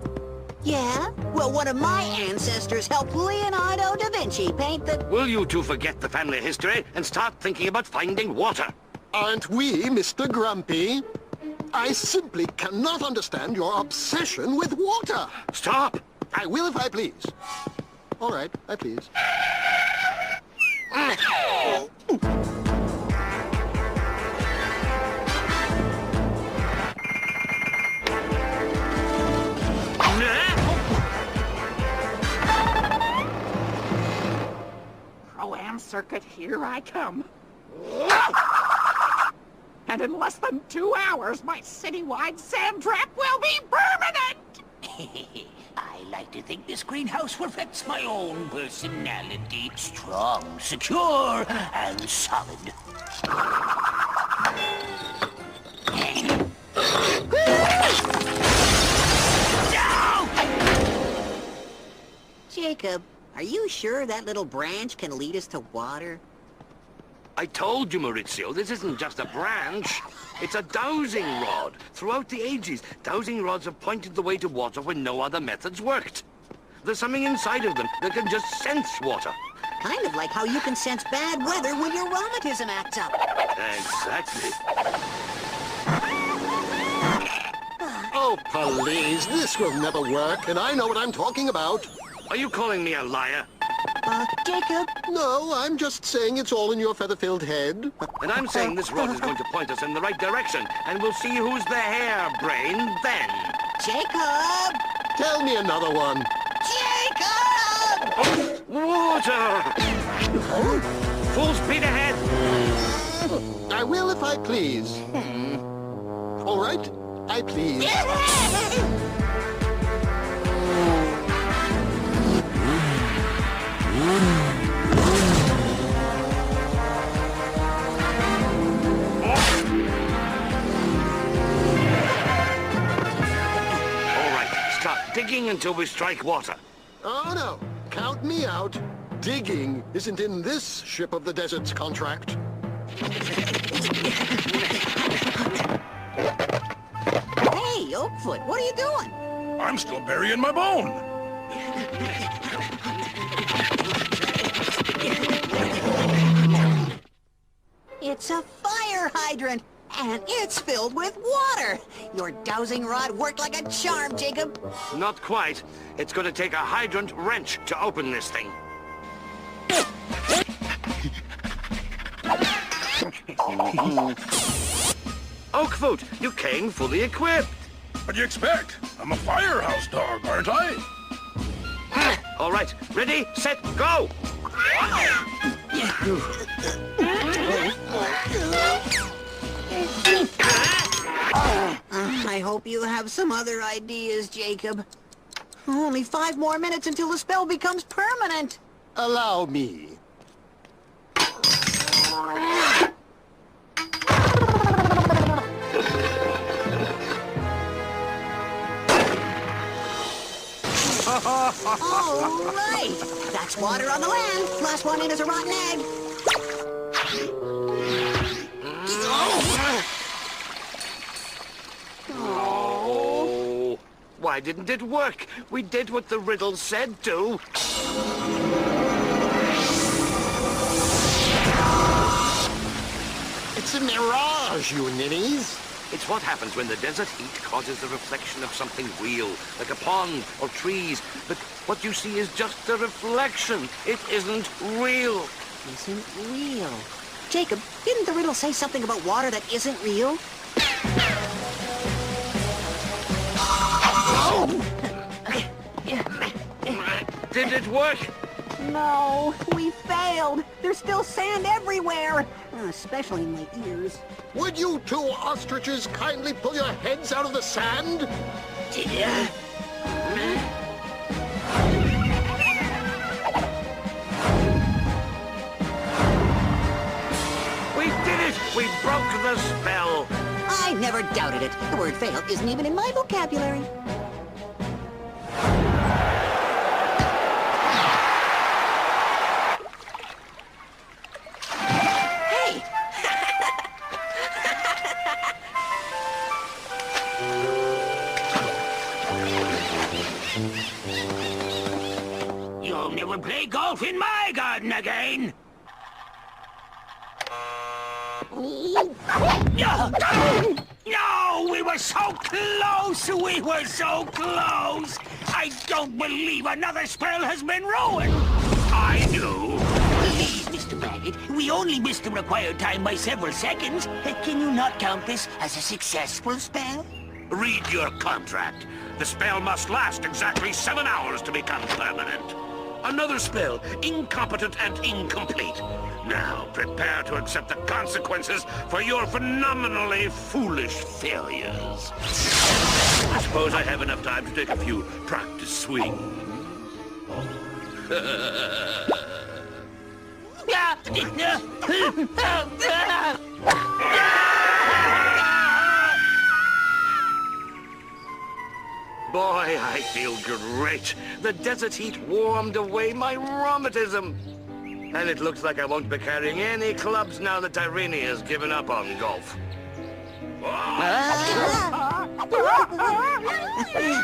Yeah? Well, one of my ancestors helped Leonardo da Vinci paint the... Will you two forget the family history and start thinking about finding water? Aren't we, Mr. Grumpy? I simply cannot understand your obsession with water. Stop! I will if I please. All right, I please. Pro-Am circuit, here I come. And in less than 2 hours, my citywide sand trap will be permanent! I like to think this greenhouse reflects my own personality. Strong, secure, and solid. Jacob, are you sure that little branch can lead us to water? I told you, Maurizio, this isn't just a branch. It's a dowsing rod. Throughout the ages, dowsing rods have pointed the way to water when no other methods worked. There's something inside of them that can just sense water. Kind of like how you can sense bad weather when your rheumatism acts up. Exactly. Oh, please, this will never work, and I know what I'm talking about. Are you calling me a liar? Jacob? No, I'm just saying it's all in your feather-filled head. And I'm saying this rod is going to point us in the right direction, and we'll see who's the harebrain then. Jacob! Tell me another one. Jacob! Water! Full speed ahead! I will if I please. All right, I please. Digging until we strike water. Oh, no. Count me out. Digging isn't in this Ship of the Desert's contract. Hey, Oakfoot, what are you doing? I'm still burying my bone. It's a fire hydrant, and it's filled with water. Your dowsing rod worked like a charm, Jacob. Not quite. It's going to take a hydrant wrench to open this thing. Oakfoot, you came fully equipped. What do you expect? I'm a firehouse dog, aren't I? All right, ready, set, go! I hope you have some other ideas, Jacob. Only 5 more minutes until the spell becomes permanent. Allow me. All right. That's water on the land. Last one in is a rotten egg. Oh. Why didn't it work? We did what the riddle said to. It's a mirage, you ninnies. It's what happens when the desert heat causes the reflection of something real, like a pond or trees. But what you see is just a reflection. It isn't real. Isn't real. Jacob, didn't the riddle say something about water that isn't real? Did it work? No, we failed. There's still sand everywhere, especially in my ears. Would you two ostriches kindly pull your heads out of the sand? We did it! We broke the spell! I never doubted it. The word fail isn't even in my vocabulary. Hey! ever play golf in my garden again. No, we were so close! We were so close! I don't believe another spell has been ruined! I knew. Please, Mr. Maggot, we only missed the required time by several seconds. Can you not count this as a successful spell? Read your contract. The spell must last exactly 7 hours to become permanent. Another spell, incompetent and incomplete. Now, prepare to accept the consequences for your phenomenally foolish failures. I suppose I have enough time to take a few practice swings. Boy, I feel great. The desert heat warmed away my rheumatism. And it looks like I won't be carrying any clubs now that Irene has given up on golf.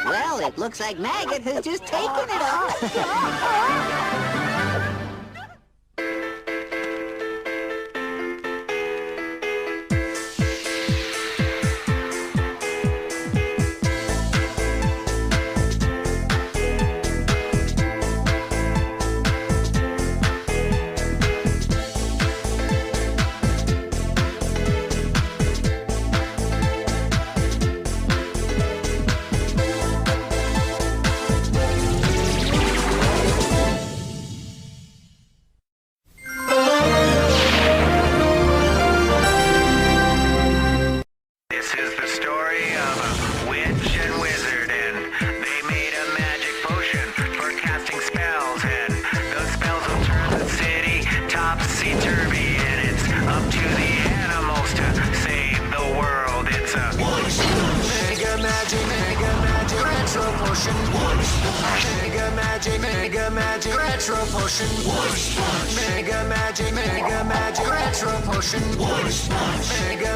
Well, it looks like Maggot has just taken it off. Mega magic retro potion. Wunshpunsh. Mega magic retro potion. Wunshpunsh. Mega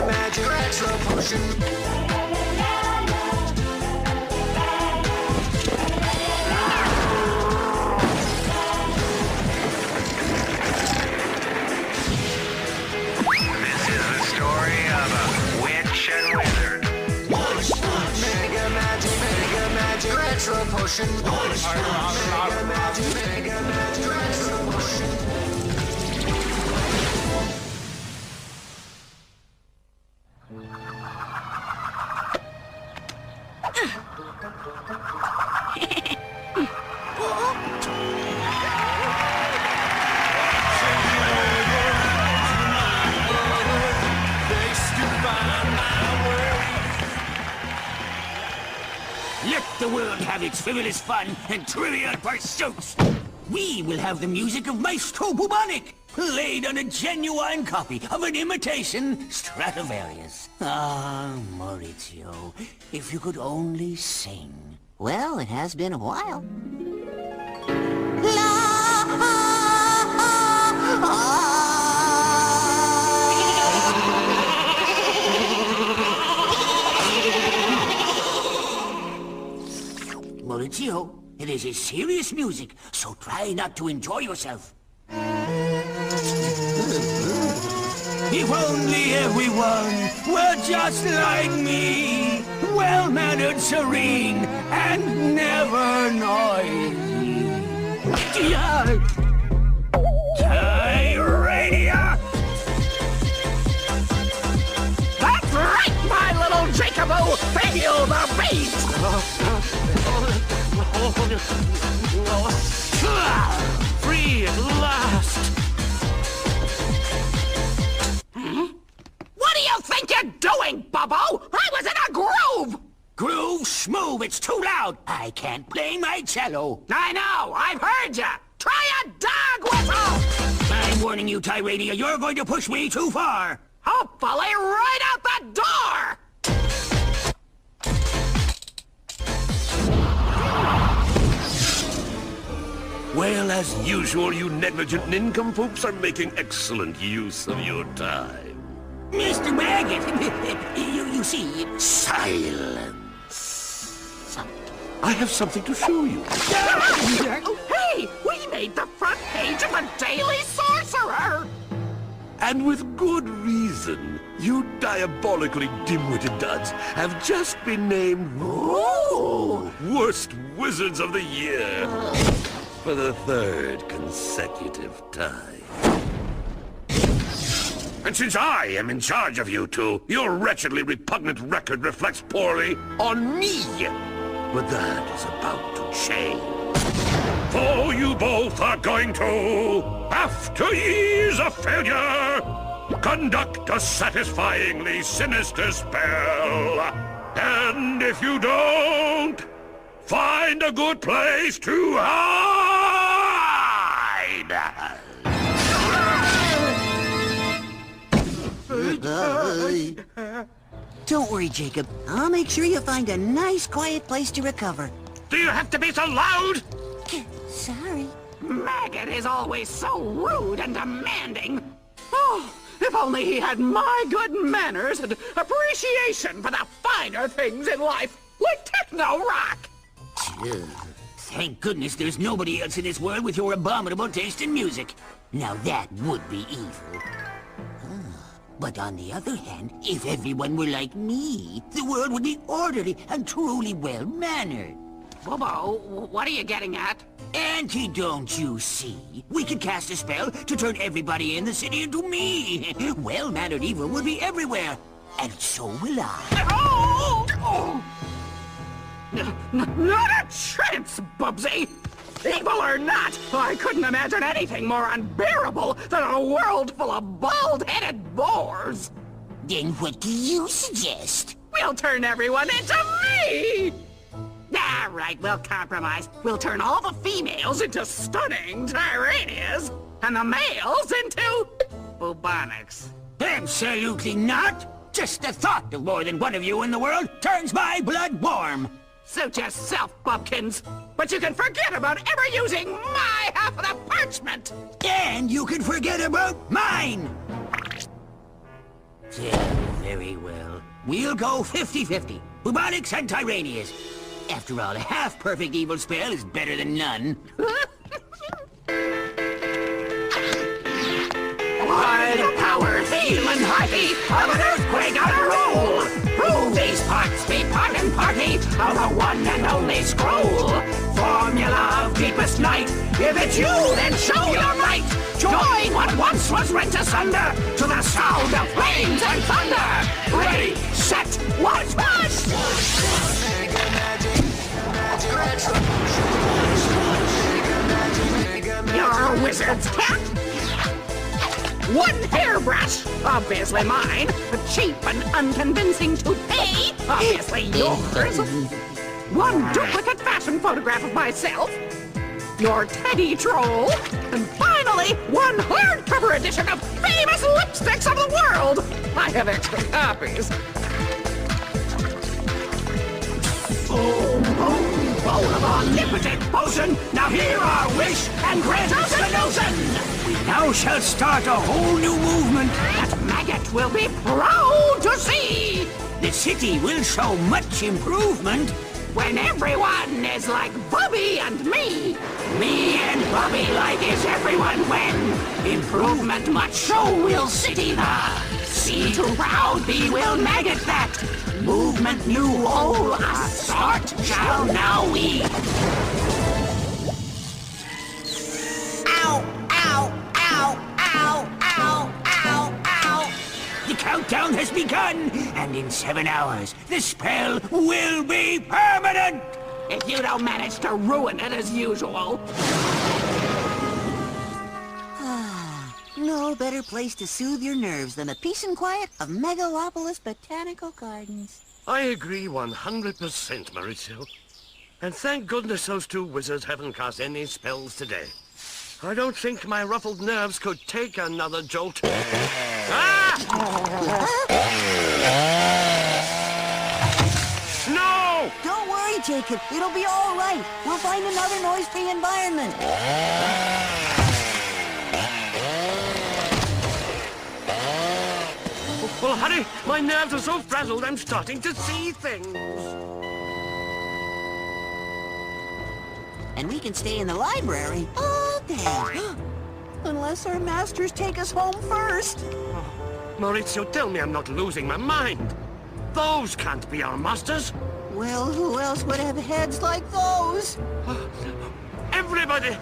magic retro potion. This is the story of a witch and wizard. Wunshpunsh. Mega magic retro potion. Wunshpunsh. Mega magic retro potion. Let the world have its frivolous fun and trivial pursuits. We will have the music of Maestro Bubonic, played on a genuine copy of an imitation Stradivarius. Ah, Maurizio, if you could only sing. Well, it has been a while. Maurizio, it is a serious music, so try not to enjoy yourself. If only everyone were just like me, well-mannered, serene, and never noisy. Tyrannia! That's right, my little Jacoboo! Feel the beat! Free at last! What do you think you're doing, Bubbo? I was in a groove! Groove, schmoove, it's too loud. I can't play my cello. I know, I've heard ya! Try a dog whistle! I'm warning you, Tyrannia, you're going to push me too far. Hopefully right out the door! Well, as usual, you negligent nincompoops are making excellent use of your time. Mr. Maggot, you see... Silence. I have something to show you. Hey, made the front page of the Daily Sorcerer! And with good reason. You diabolically dim-witted duds have just been named Worst Wizards of the Year for the third consecutive time. And since I am in charge of you two, your wretchedly repugnant record reflects poorly on me. But that is about to change. For you both are going to, after years of failure, conduct a satisfyingly sinister spell. And if you don't, find a good place to hide. Don't worry, Jacob. I'll make sure you find a nice, quiet place to recover. Do you have to be so loud? Sorry. Maggot is always so rude and demanding. Oh, if only he had my good manners and appreciation for the finer things in life, like techno-rock. Thank goodness there's nobody else in this world with your abominable taste in music. Now that would be evil. But on the other hand, if everyone were like me, the world would be orderly and truly well-mannered. Bobo, what are you getting at? Auntie, don't you see? We could cast a spell to turn everybody in the city into me. Well-mannered evil will be everywhere. And so will I. Oh! Not a chance, Bubsy! Evil or not, I couldn't imagine anything more unbearable than a world full of bald-headed bores. Then what do you suggest? We'll turn everyone into me! All right, we'll compromise. We'll turn all the females into stunning tyrannias, and the males into bubonics. Absolutely not! Just the thought of more than one of you in the world turns my blood warm! Suit yourself, Bubkins. But you can forget about ever using my half of the parchment! And you can forget about mine! Yeah, very well. We'll go 50-50. Bubonics and Tyrannias. After all, a half-perfect evil spell is better than none. By the power, human hearty, of an earthquake on a roll! Prove these parts be part and party of the one and only scroll! Formula of deepest night, if it's you, then show your might! Join what once was rent asunder to the sound of flames and thunder! Ready, set, Wunshpunsh! You're a wizard's cat? One hairbrush, obviously mine. A cheap and unconvincing toupee, obviously yours. One duplicate fashion photograph of myself. Your teddy troll. And finally, one hardcover edition of famous lipsticks of the world. I have extra copies. Boom, boom, bowl of omnipotent potion. Now hear our wish and grant us a notion. We now shall start a whole new movement that Maggot will be proud to see. The city will show much improvement when everyone is like Bubby and me. Me and Bubby like is everyone when improvement much so will city the. See to proud be will Maggot that. Movement new all a start shall now we. Ow, ow, ow, ow, ow, ow, ow. The countdown has begun, and in 7 hours, the spell will be permanent! If you don't manage to ruin it as usual. No better place to soothe your nerves than the peace and quiet of Megalopolis Botanical Gardens. I agree 100%, Maurizio. And thank goodness those two wizards haven't cast any spells today. I don't think my ruffled nerves could take another jolt. Ah! No! Don't worry, Jacob. It'll be all right. We'll find another noise-free environment. Well, hurry! My nerves are so frazzled I'm starting to see things. And we can stay in the library all stay. Unless our masters take us home first. Maurizio, tell me I'm not losing my mind. Those can't be our masters. Well, who else would have heads like those? Everybody!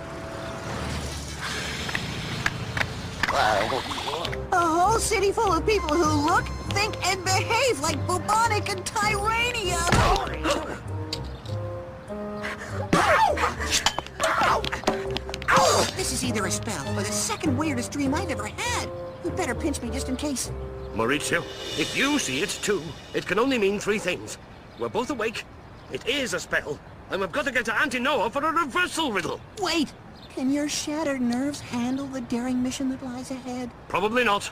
A whole city full of people who look, think, and behave like bubonic and Tyrania. This is either a spell or the second weirdest dream I've ever had. You better pinch me just in case. Maurizio, if you see it too, it can only mean three things. We're both awake, it is a spell, and we've got to get to Auntie Noah for a reversal riddle. Wait! Can your shattered nerves handle the daring mission that lies ahead? Probably not,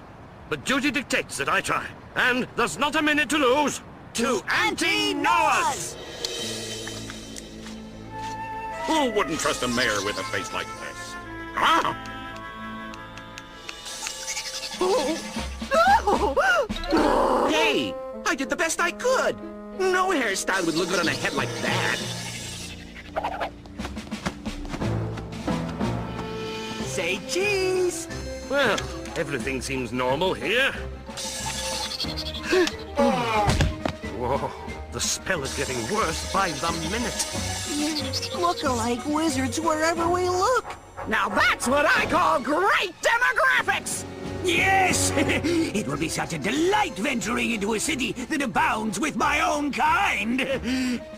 but duty dictates that I try. And there's not a minute to lose. To Auntie Noah's! Who wouldn't trust a mayor with a face like this? Huh? Hey, I did the best I could. No hairstyle would look good on a head like that. Say cheese! Well, everything seems normal here. Whoa, the spell is getting worse by the minute. Look-alike wizards wherever we look. Now that's what I call great demographics! Yes! It will be such a delight venturing into a city that abounds with my own kind!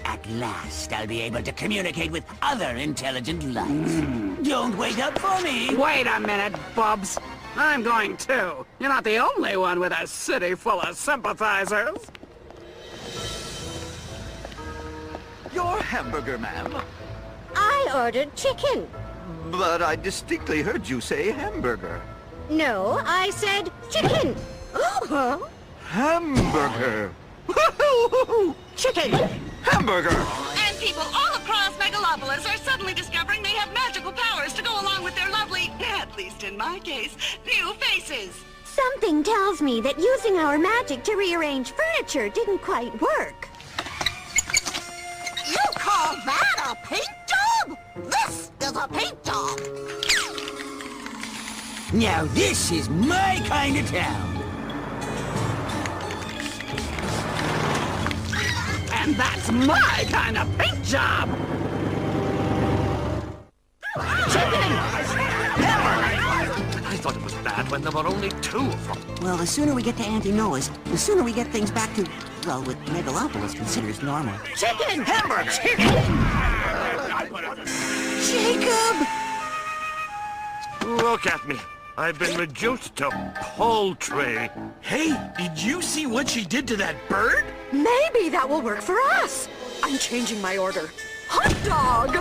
At last, I'll be able to communicate with other intelligent life. Don't wait up for me! Wait a minute, Bubs. I'm going too. You're not the only one with a city full of sympathizers. Your hamburger, ma'am. I ordered chicken. But I distinctly heard you say hamburger. No, I said chicken. Oh, Hamburger. chicken. Hamburger. And people all across Megalopolis are suddenly discovering they have magical powers to go along with their lovely, at least in my case, new faces. Something tells me that using our magic to rearrange furniture didn't quite work. You call that a paint job? This is a paint job. Now this is my kind of town. And that's my kind of paint job! I thought it was bad when there were only two of them. Well, the sooner we get to Auntie Noah's, the sooner we get things back to, well, what Megalopolis considers normal. Chicken! Hamburger! Jacob! Look at me. I've been reduced to poultry. Hey, did you see what she did to that bird? Maybe that will work for us. I'm changing my order. Hot dog!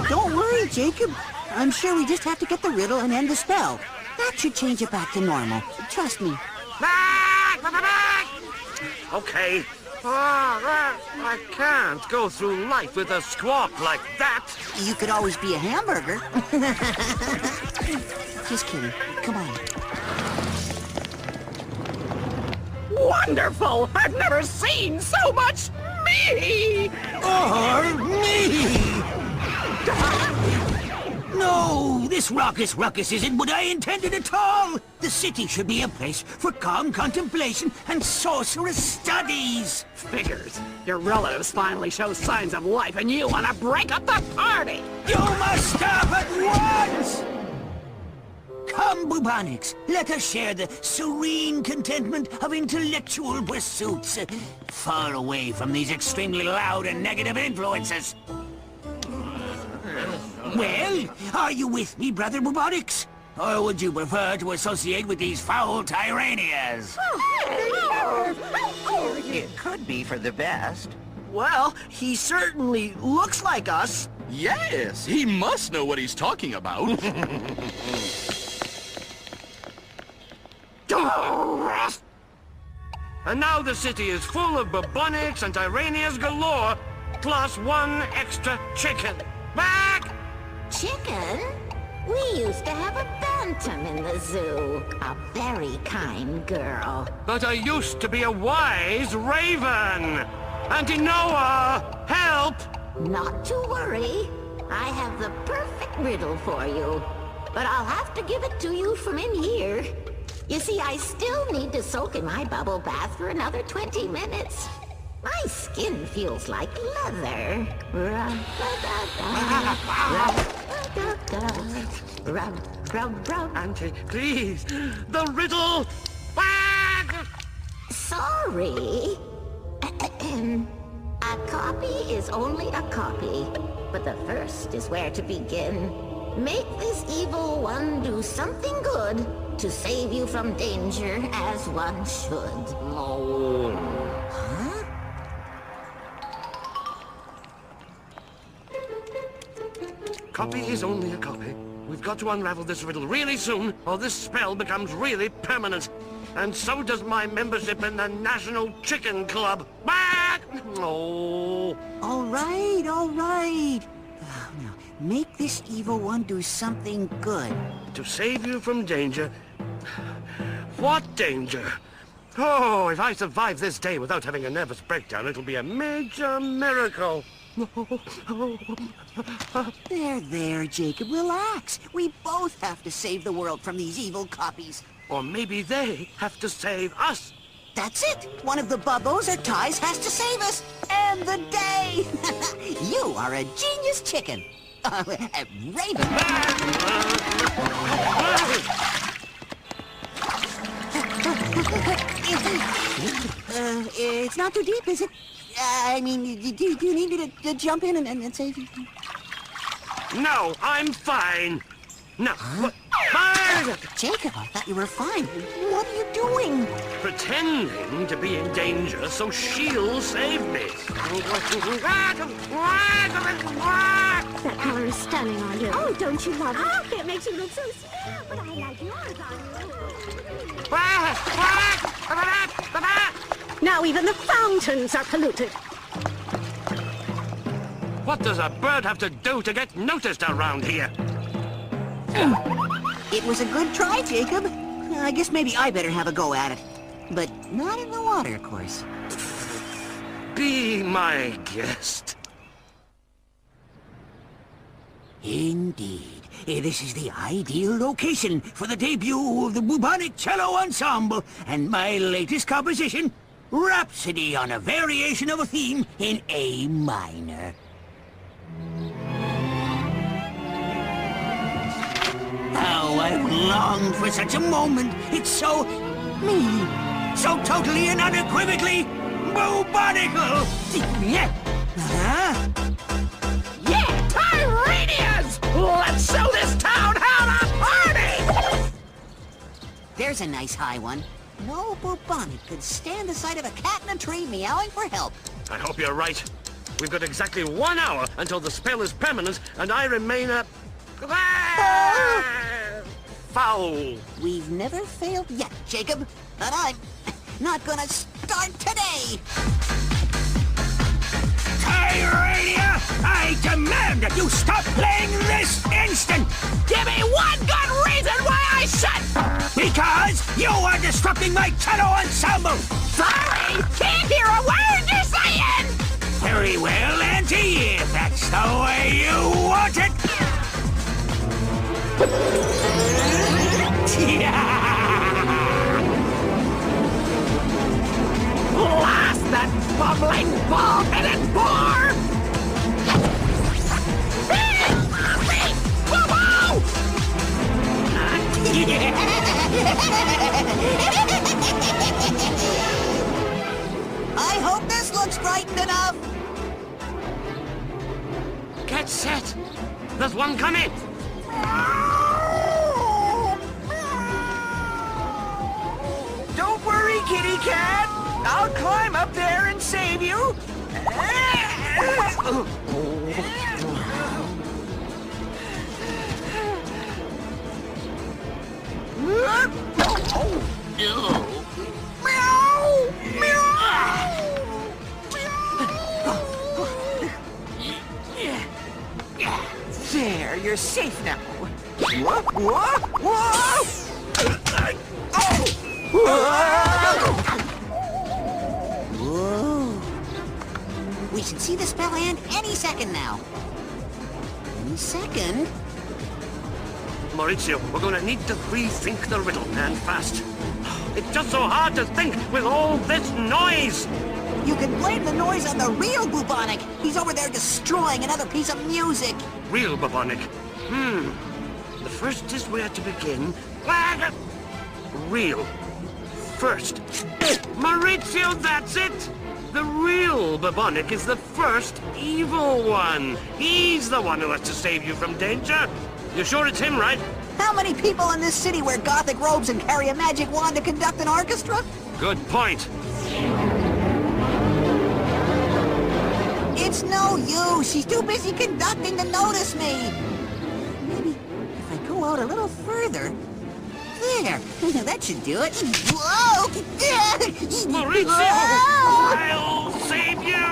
Don't worry, Jacob. I'm sure we just have to get the riddle and end the spell. That should change it back to normal. Trust me. Okay. I can't go through life with a squawk like that. You could always be a hamburger. Just kidding. Come on. Wonderful! I've never seen so much me! Or me! No, this raucous ruckus isn't what I intended at all. The city should be a place for calm contemplation and sorcerous studies. Figures. Your relatives finally show signs of life and you want to break up the party! You must stop at once! Come, bubonics, let us share the serene contentment of intellectual pursuits, far away from these extremely loud and negative influences. Well, are you with me, Brother Bubonics? Or would you prefer to associate with these foul Tyranias? It could be for the best. Well, he certainly looks like us. Yes, he must know what he's talking about. And now the city is full of bubonics and Tyranias galore, plus one extra chicken. Back! Chicken? We used to have a bantam in the zoo. A very kind girl. But I used to be a wise raven. Auntie Noah, help! Not to worry. I have the perfect riddle for you. But I'll have to give it to you from in here. You see, I still need to soak in my bubble bath for another 20 minutes. My skin feels like leather. Rub. Auntie, please, the riddle! Sorry. A copy is only a copy, but the first is where to begin. Make this evil one do something good to save you from danger as one should. Oh. Huh? Copy is only a copy. We've got to unravel this riddle really soon, or this spell becomes really permanent. And so does my membership in the National Chicken Club. Oh. All right. Now, make this evil one do something good. To save you from danger? What danger? Oh, if I survive this day without having a nervous breakdown, it'll be a major miracle. There, Jacob, relax. We both have to save the world from these evil copies. Or maybe they have to save us. That's it. One of the Bubbos or Ties has to save us. And the day. You are a genius chicken. Raven. It's not too deep, is it? I mean, do you need me to jump in and save you? No, I'm fine. No. Huh? Jacob, I thought you were fine. What are you doing? Pretending to be in danger so she'll save me. That color is stunning on you. Oh, don't you love it? Oh, it makes you look so swell, but I like yours on you. Now even the fountains are polluted. What does a bird have to do to get noticed around here? It was a good try, Jacob. I guess maybe I better have a go at it. But not in the water, of course. Be my guest. Indeed. This is the ideal location for the debut of the bubonic cello ensemble and my latest composition, Rhapsody on a variation of a theme in A minor. How I've longed for such a moment. It's so me, so totally and unequivocally bubonical. Yeah. Huh? Yeah, Tyranians! Let's show this town how to party! There's a nice high one. No bubonic could stand the sight of a cat in a tree meowing for help. I hope you're right. We've got exactly 1 hour until the spell is permanent, and I remain a... foul. We've never failed yet, Jacob. But I'm not gonna start today. Tyrania, I demand that you stop playing this instant! Give me one good reason why I should! Because you are disrupting my cello ensemble! Sorry, can't hear a word you're saying! Very well, Auntie, if that's the way you want it! Blast that bubbling, bald-headed boar! I hope this looks frightened enough. Get set. There's one coming. Don't worry, kitty cat. I'll climb up there and save you. There, you're safe now. What? Whoa. We should see see the spell end any second now. Any second? Maurizio, we're gonna need to rethink the riddle, and fast. It's just so hard to think with all this noise! You can blame the noise on the real bubonic. He's over there destroying another piece of music. Real bubonic. The first is where to begin. Real. First. Maurizio, that's it! The real bubonic is the first evil one. He's the one who has to save you from danger. You sure it's him, right? How many people in this city wear gothic robes and carry a magic wand to conduct an orchestra? Good point. It's no use. She's too busy conducting to notice me. Maybe if I go out a little further. There. That should do it. Whoa! Maurizio! I'll save you!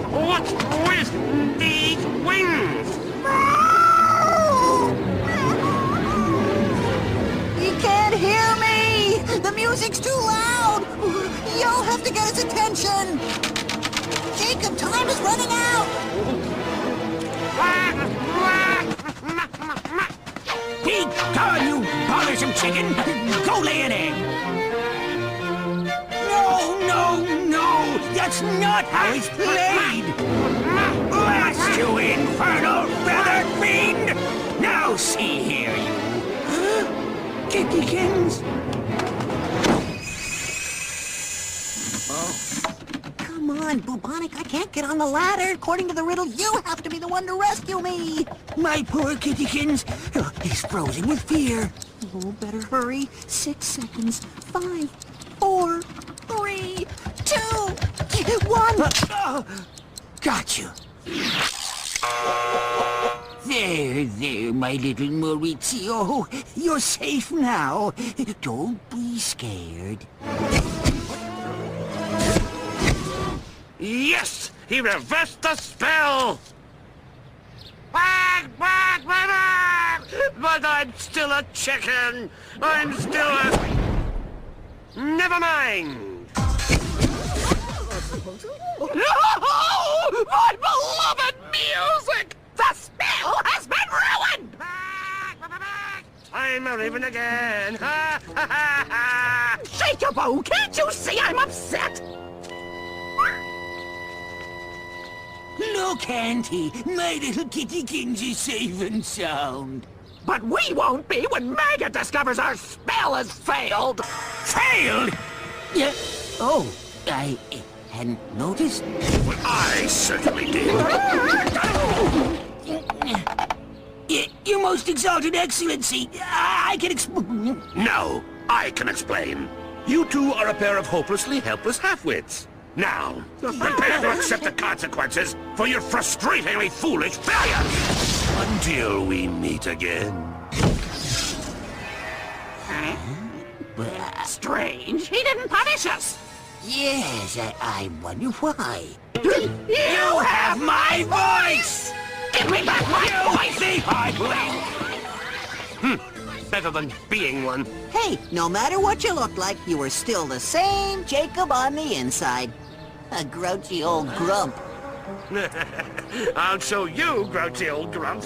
What's with these wings? He can't hear me! The music's too loud! You'll have to get his attention! Jacob, time is running out! Be gone, you bothersome chicken! Go lay an egg! No! That's not how it's played! Blast you, infernal feathered fiend! Now see here, you... Kittykins! Come on, bubonic, I can't get on the ladder. According to the riddle, you have to be the one to rescue me. My poor Kittykins! He's frozen with fear. Oh, better hurry. 6 seconds. 5, 4, 3, 2, 1. Got you. There, my little Maurizio. You're safe now. Don't be scared. Yes! He reversed the spell! But I'm still a chicken! I'm still a... Never mind! No! My beloved music! The spell has been ruined! I'm a raven again! Jacobo, can't you see I'm upset? Look, Auntie, my little Kittykins is safe and sound. But we won't be when Maggot discovers our spell has failed! Failed? Yeah. Oh, I hadn't noticed. Well, I certainly did. Your most exalted excellency, I can explain. No, I can explain. You two are a pair of hopelessly helpless half-wits. Now, prepare to accept the consequences for your frustratingly foolish failure! Until we meet again. Strange, he didn't punish us! Yes, I wonder why. You have my voice! Give me back my voice! Better than being one. Hey, no matter what you look like, you were still the same Jacob on the inside. A grouchy old grump. I'll show you, grouchy old grump.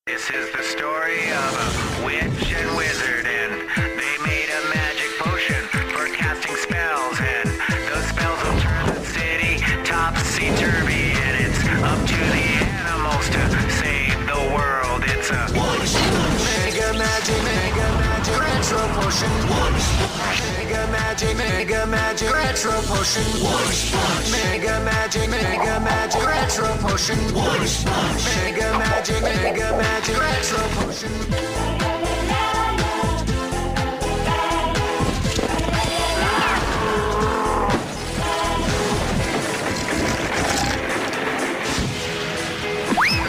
This is the story of a witch and wizard, and they made a magic potion for casting spells, and those spells will turn the city topsy-turvy, and it's up to the animals to save the world. It's a Mega magic, retro potion. Mega magic, retro potion. Mega magic, retro potion. Mega magic, retro potion.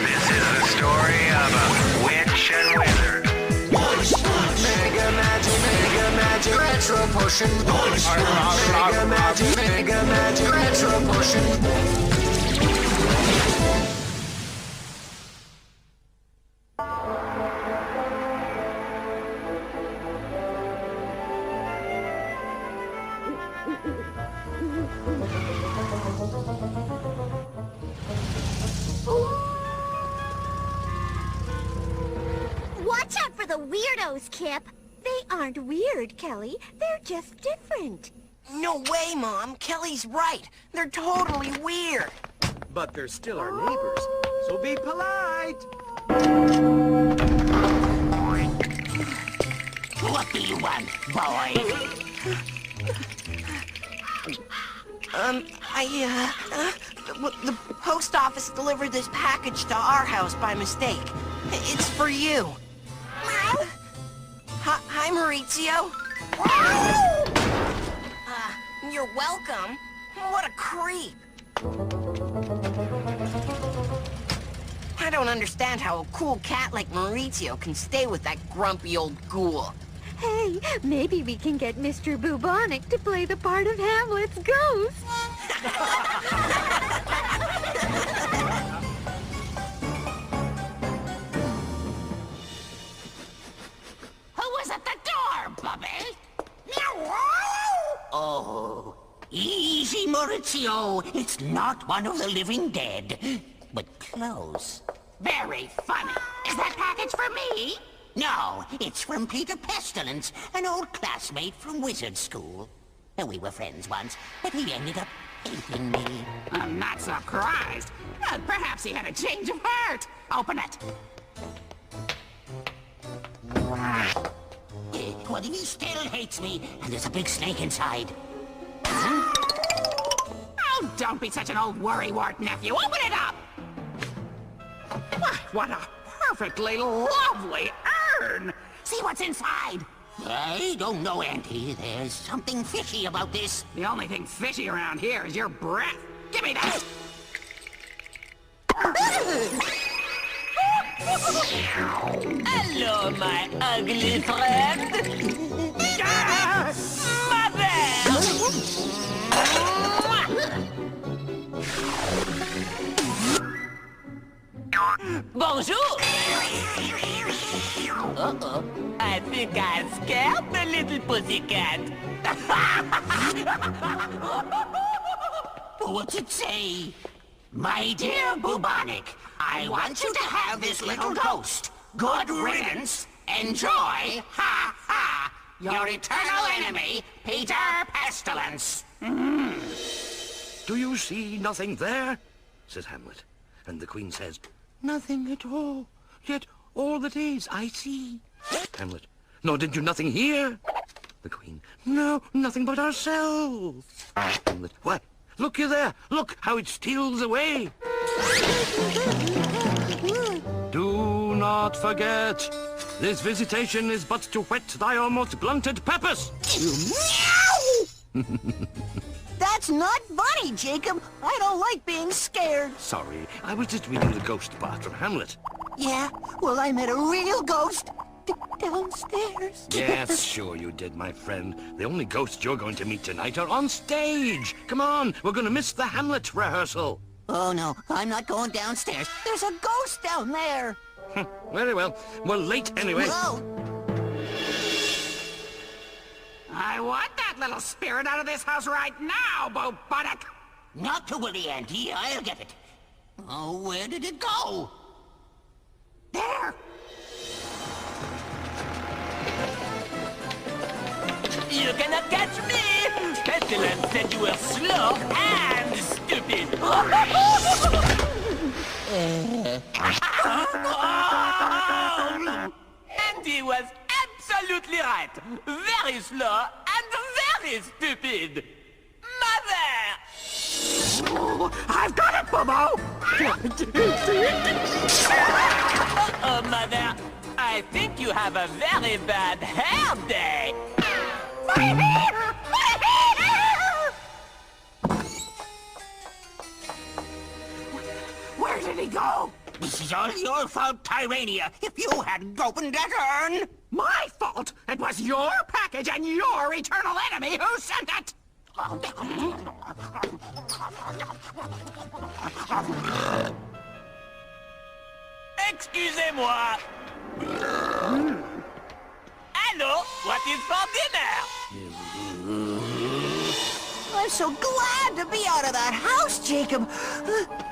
This is the story of a witch and wizard. Mega magic, retro potion. Mega magic, retro potion. Watch out for the weirdos, Kip. They aren't weird, Kelly. They're just different. No way, Mom. Kelly's right. They're totally weird. But they're still our neighbors, so be polite. What do you want, boy? The post office delivered this package to our house by mistake. It's for you. Hi, Maurizio. You're welcome. What a creep. I don't understand how a cool cat like Maurizio can stay with that grumpy old ghoul. Hey, maybe we can get Mr. Bubonic to play the part of Hamlet's ghost. Who was at the door, Bubby? Oh, easy, Maurizio. It's not one of the living dead, but close. Very funny. Is that package for me? No, it's from Peter Pestilence, an old classmate from wizard school. We were friends once, but he ended up hating me. I'm not surprised. Perhaps he had a change of heart. Open it. Well, he still hates me, and there's a big snake inside. Oh, don't be such an old worrywart, nephew. Open it up. What a perfectly lovely urn. See what's inside. I don't know, Auntie. There's something fishy about this. The only thing fishy around here is your breath. Give me that. Hello, my ugly friend. Bonjour. Uh-oh. I think I scared the little pussycat. What's it say? My dear Bubonic, I want you to have this little ghost. Good riddance. Enjoy. Ha ha. Your eternal enemy, Peter Pestilence. Do you see nothing there? Says Hamlet. And the Queen says, nothing at all. Yet all that is, I see. Hamlet, nor did you nothing hear? The Queen, no, nothing but ourselves. Hamlet, why, look you there. Look how it steals away. Do not forget, this visitation is but to whet thy almost blunted peppers. That's not funny, Jacob. I don't like being scared. Sorry, I was just reading the ghost part from Hamlet. Yeah? Well, I met a real ghost downstairs. Yes, sure you did, my friend. The only ghosts you're going to meet tonight are on stage. Come on, we're going to miss the Hamlet rehearsal. Oh, no, I'm not going downstairs. There's a ghost down there. Very well. We're late anyway. Whoa. I want that little spirit out of this house right now, Bubonic. Not to worry, Auntie. I'll get it. Oh, where did it go? There. You cannot catch me! Pestilence said you were slow and stupid! And he was absolutely right. Very slow and very stupid. Mother! Oh, I've got it, Bobo! Oh, Mother, I think you have a very bad hair day. Where did he go? This is all your fault, Tyrania. If you hadn't opened that urn... My fault? It was your package and your eternal enemy who sent it! Excusez-moi. Hello, what is for dinner? I'm so glad to be out of that house, Jacob.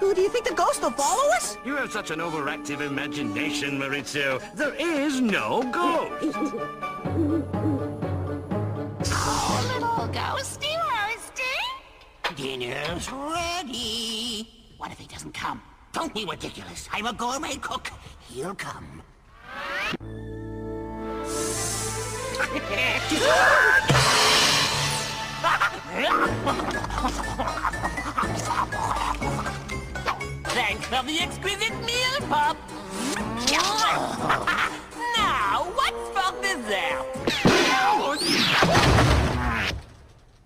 Who do you think the ghost will follow us? You have such an overactive imagination, Maurizio. There is no ghost. Oh, little ghosty roasty. Dinner's ready. What if he doesn't come? Don't be ridiculous. I'm a gourmet cook. He'll come. Thanks for the exquisite meal, Pop. Now, what's for dessert?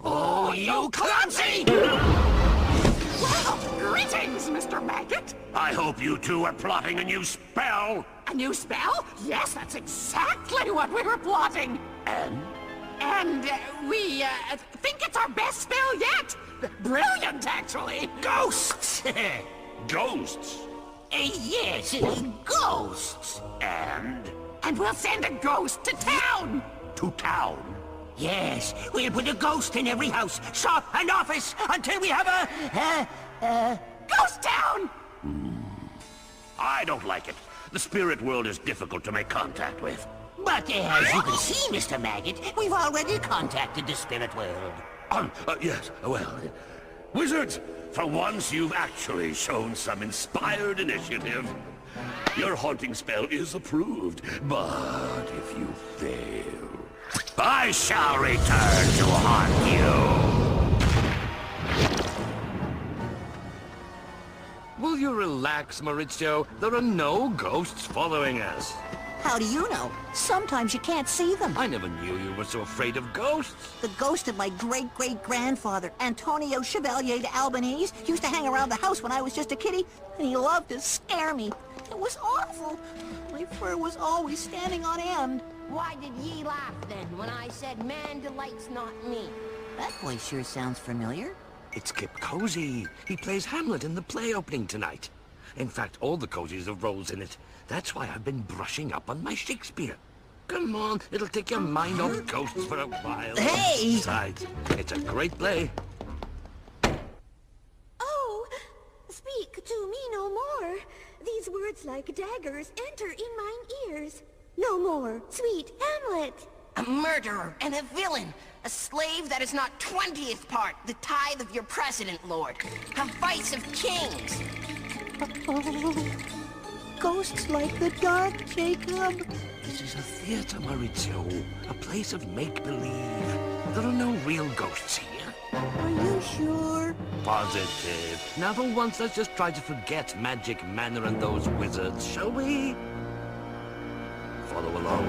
Oh, you clumsy! Well, greetings, Mr. Maggot. I hope you two are plotting a new spell. A new spell? Yes, that's exactly what we were plotting. And we think it's our best spell yet. Brilliant, actually. Ghosts! Ghosts? Yes, ghosts. And we'll send a ghost to town. To town? Yes, we'll put a ghost in every house, shop, and office until we have a ghost town! I don't like it. The spirit world is difficult to make contact with. But as you can see, Mr. Maggot, we've already contacted the spirit world. Yes, well, wizards, for once you've actually shown some inspired initiative. Your haunting spell is approved, but if you fail, I shall return to haunt you. Will you relax, Maurizio? There are no ghosts following us. How do you know? Sometimes you can't see them. I never knew you were so afraid of ghosts. The ghost of my great-great-grandfather, Antonio Chevalier de Albanese, used to hang around the house when I was just a kiddie, and he loved to scare me. It was awful. My fur was always standing on end. Why did ye laugh then when I said man delights not me? That voice sure sounds familiar. It's Kip Cozy. He plays Hamlet in the play opening tonight. In fact, all the Cozies have roles in it. That's why I've been brushing up on my Shakespeare. Come on, it'll take your mind off ghosts for a while. Hey! Besides, it's a great play. Oh, speak to me no more. These words like daggers enter in mine ears. No more, sweet Hamlet. A murderer and a villain. A slave that is not 20th part the tithe of your president, Lord. A vice of kings. Ghosts like the dark, Jacob. This is a theater, Maurizio. A place of make-believe. There are no real ghosts here. Are you sure? Positive. Now for once, let's just try to forget Magic Manor and those wizards, shall we? Follow along.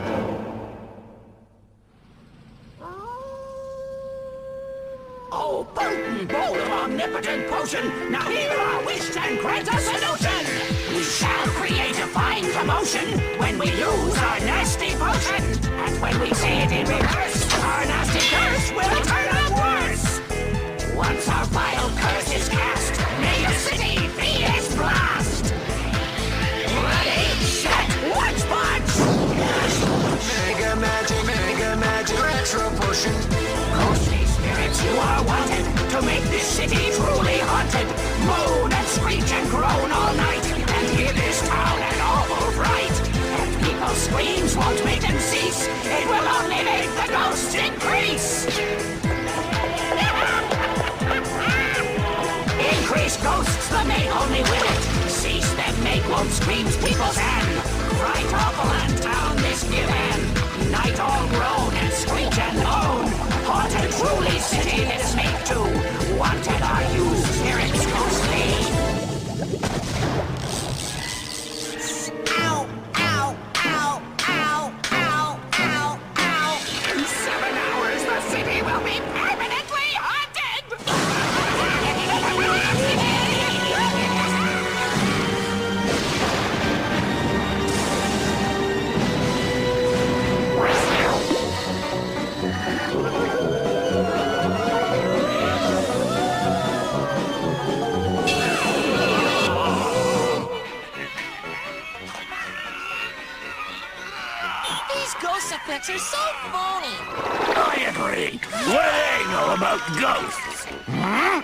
Oh, potent bowl of omnipotent potion! Now hear our wish and grant us a notion! We shall create a fine commotion when we use our nasty potion! And when we say it in reverse, our nasty curse will turn out worse! Once our vile curse is cast, may your city be its blast! Ready, set, Wunshpunsh! Mega magic, retro potion. Ghostly spirits, you are wanted to make this city truly haunted. Moan and screech and groan all night, and hear this town an awful fright. And people's screams won't make them cease, it will only make the ghosts increase. Increase ghosts, the make only will it. Cease them make won't screams people's hand. try topple and town misgiven. Night all groan and screech and moan. Haunted truly city this make to. Wanted are you spirits ghostly. Ow, ow, ow, ow, ow, ow, ow. In 7 hours, the city will be permanently haunted! These ghost effects are so phony. I agree. What do they know about ghosts? Hmm?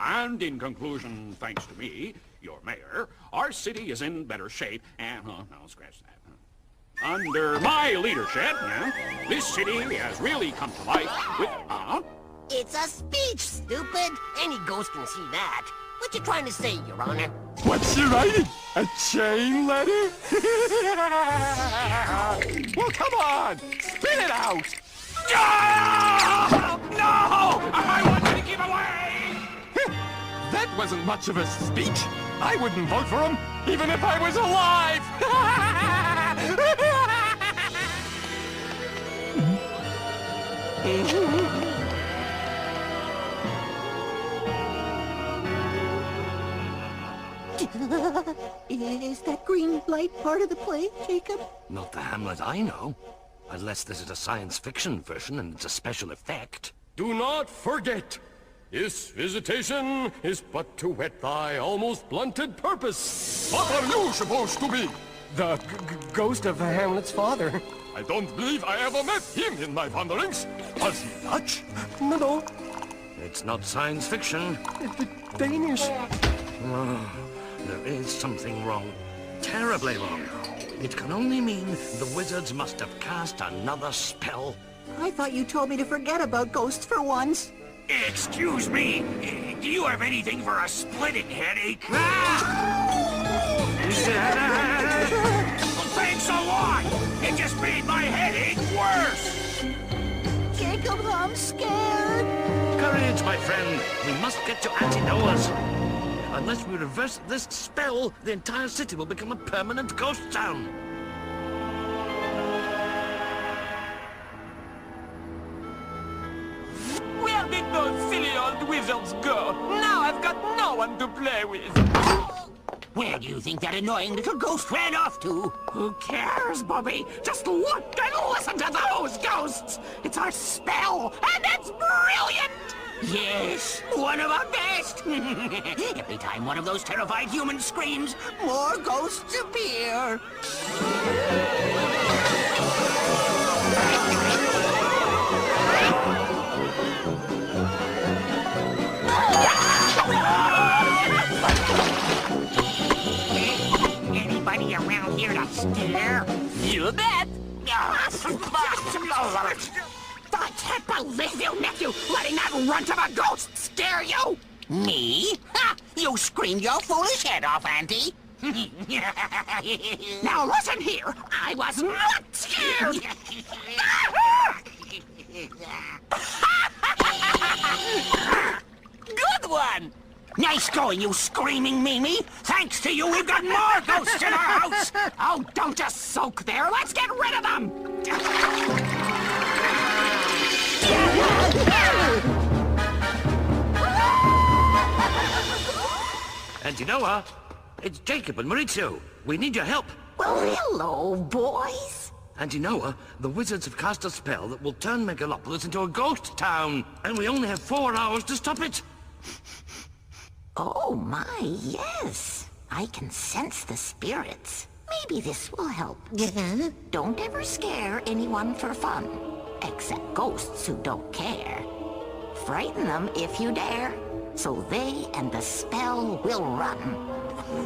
And in conclusion, thanks to me, your mayor, our city is in better shape, and, no, scratch that. Under my leadership, this city has really come to life with, It's a speech, stupid. Any ghost can see that. What you trying to say, Your Honor? What's she writing? A chain letter? Well, come on! Spit it out! No! I want you to keep away! That wasn't much of a speech. I wouldn't vote for him, even if I was alive! Is that green light part of the play, Jacob? Not the Hamlet I know. Unless this is a science fiction version and it's a special effect. Do not forget, this visitation is but to whet thy almost blunted purpose. What are you supposed to be? The ghost of Hamlet's father. I don't believe I ever met him in my wanderings. Was he Dutch? No. It's not science fiction. Danish. Oh, there is something wrong. Terribly wrong. It can only mean the wizards must have cast another spell. I thought you told me to forget about ghosts for once. Excuse me, do you have anything for a splitting headache? Thanks a lot! It just made my headache worse! Jacob, I'm scared. Courage, my friend. We must get to Auntie Noah's. Unless we reverse this spell, the entire city will become a permanent ghost town. Where did those silly old wizards go? Now I've got no one to play with. Where do you think that annoying little ghost ran off to? Who cares, Bobby? Just look and listen to those ghosts! It's our spell, and it's brilliant! Yes, one of our best! Every time one of those terrified humans screams, more ghosts appear! Anybody around here to scare? You bet! I can't believe you, nephew! Letting that runt of a ghost scare you! Me? Ha! You screamed your foolish head off, Auntie! Now listen here! I was not scared! Good one! Nice going, you screaming Mimi! Thanks to you, we've got more ghosts in our house! Oh, don't just soak there! Let's get rid of them! And you know what? It's Jacob and Maurizio. We need your help. Well, hello, boys. And you know what? The wizards have cast a spell that will turn Megalopolis into a ghost town. And we only have 4 hours to stop it. Oh, my, yes. I can sense the spirits. Maybe this will help. Don't ever scare anyone for fun. Except ghosts who don't care. Frighten them if you dare, so they and the spell will run.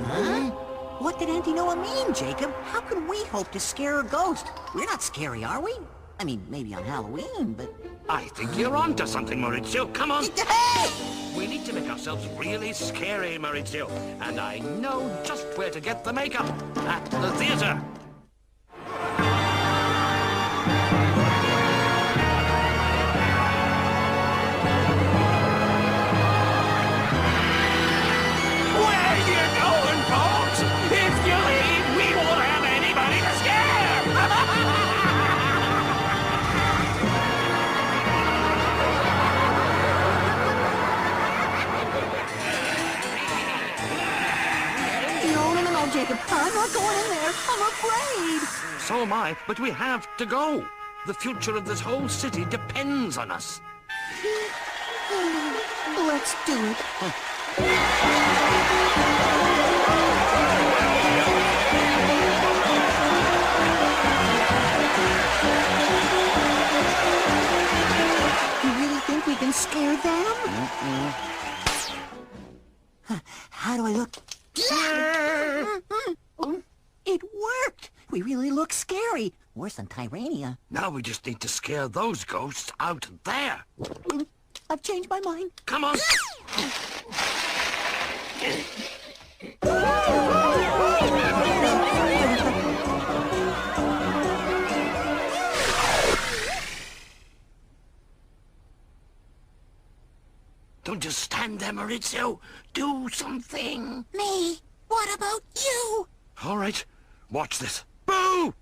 Huh? What did Auntie Noah mean, Jacob? How can we hope to scare a ghost? We're not scary, are we? I mean, maybe on Halloween, but... I think you're onto something, Maurizio. Come on. Hey! We need to make ourselves really scary, Maurizio. And I know just where to get the makeup. At the theater. Where you going, folks? If you leave, we won't have anybody to scare! No, Jacob. I'm not going in there. I'm afraid. So am I, but we have to go. The future of this whole city depends on us. Let's do it. You really think we can scare them? How do I look? It worked! We really look scary. Worse than Tyrania. Now we just need to scare those ghosts out there. I've changed my mind. Come on. Don't just stand there, Maurizio. Do something. Me? What about you? All right. Watch this. Boo!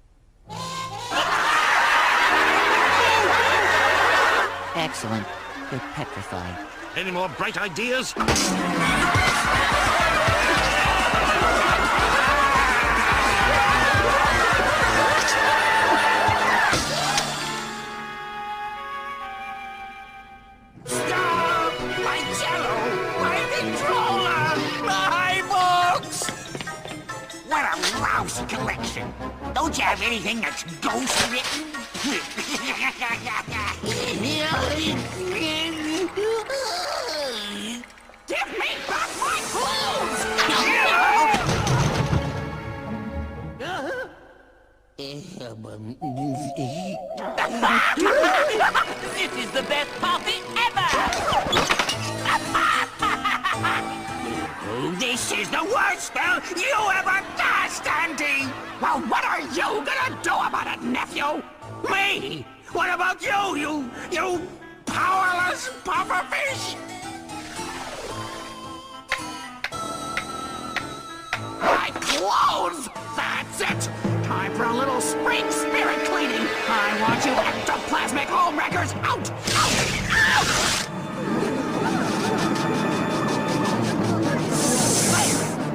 Excellent. They're petrified. Any more bright ideas? Stop! My cello! My controller! My books! What a lousy collection! Don't you have anything that's ghost written? Give me back my clothes! This is the best party ever! This is the worst spell you ever cast, Auntie! Well, what are you gonna do about it, nephew? Me? What about you, you powerless pufferfish? My clothes! That's it! Time for a little spring spirit cleaning! I want you ectoplasmic homewreckers out! Out!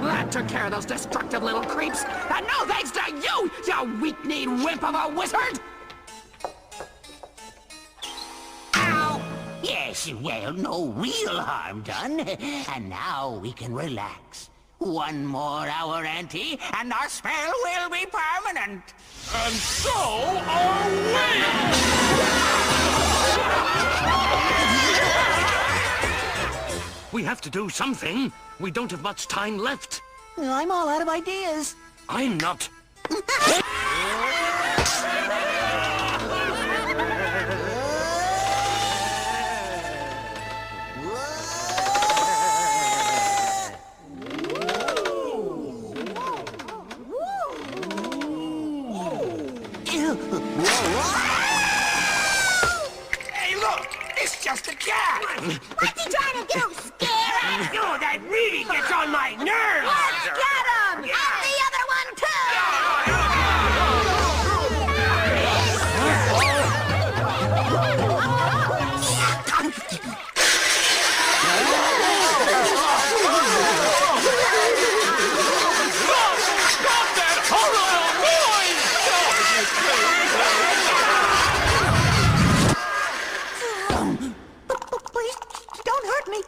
That took care of those destructive little creeps! And no thanks to you, you weak-kneed wimp of a wizard! Ow! Yes, well, no real harm done. And now we can relax. One more hour, Auntie, and our spell will be permanent. And so are we! We have to do something. We don't have much time left. I'm all out of ideas. I'm not. Hey, look! It's just a cat! What's he trying to do, scare us? Oh, that really gets on my nerves! Let's get him! And the other one, too! Please, don't hurt me.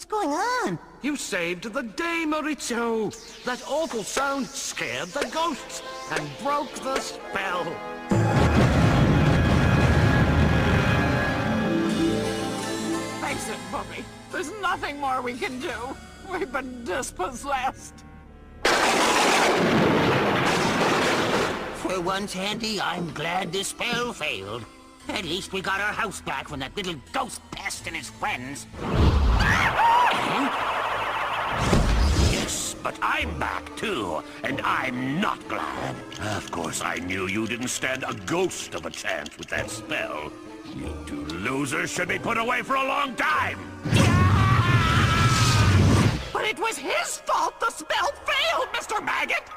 going on? You saved the day, Maurizio. That awful sound scared the ghosts and broke the spell. Face it, Bobby. There's nothing more we can do. We've been dispossessed. For once, Andy, I'm glad this spell failed. At least we got our house back from that little ghost pest and his friends. Yes, but I'm back too, and I'm not glad. Of course, I knew you didn't stand a ghost of a chance with that spell. You two losers should be put away for a long time. But it was his fault the spell failed, Mr. Maggot!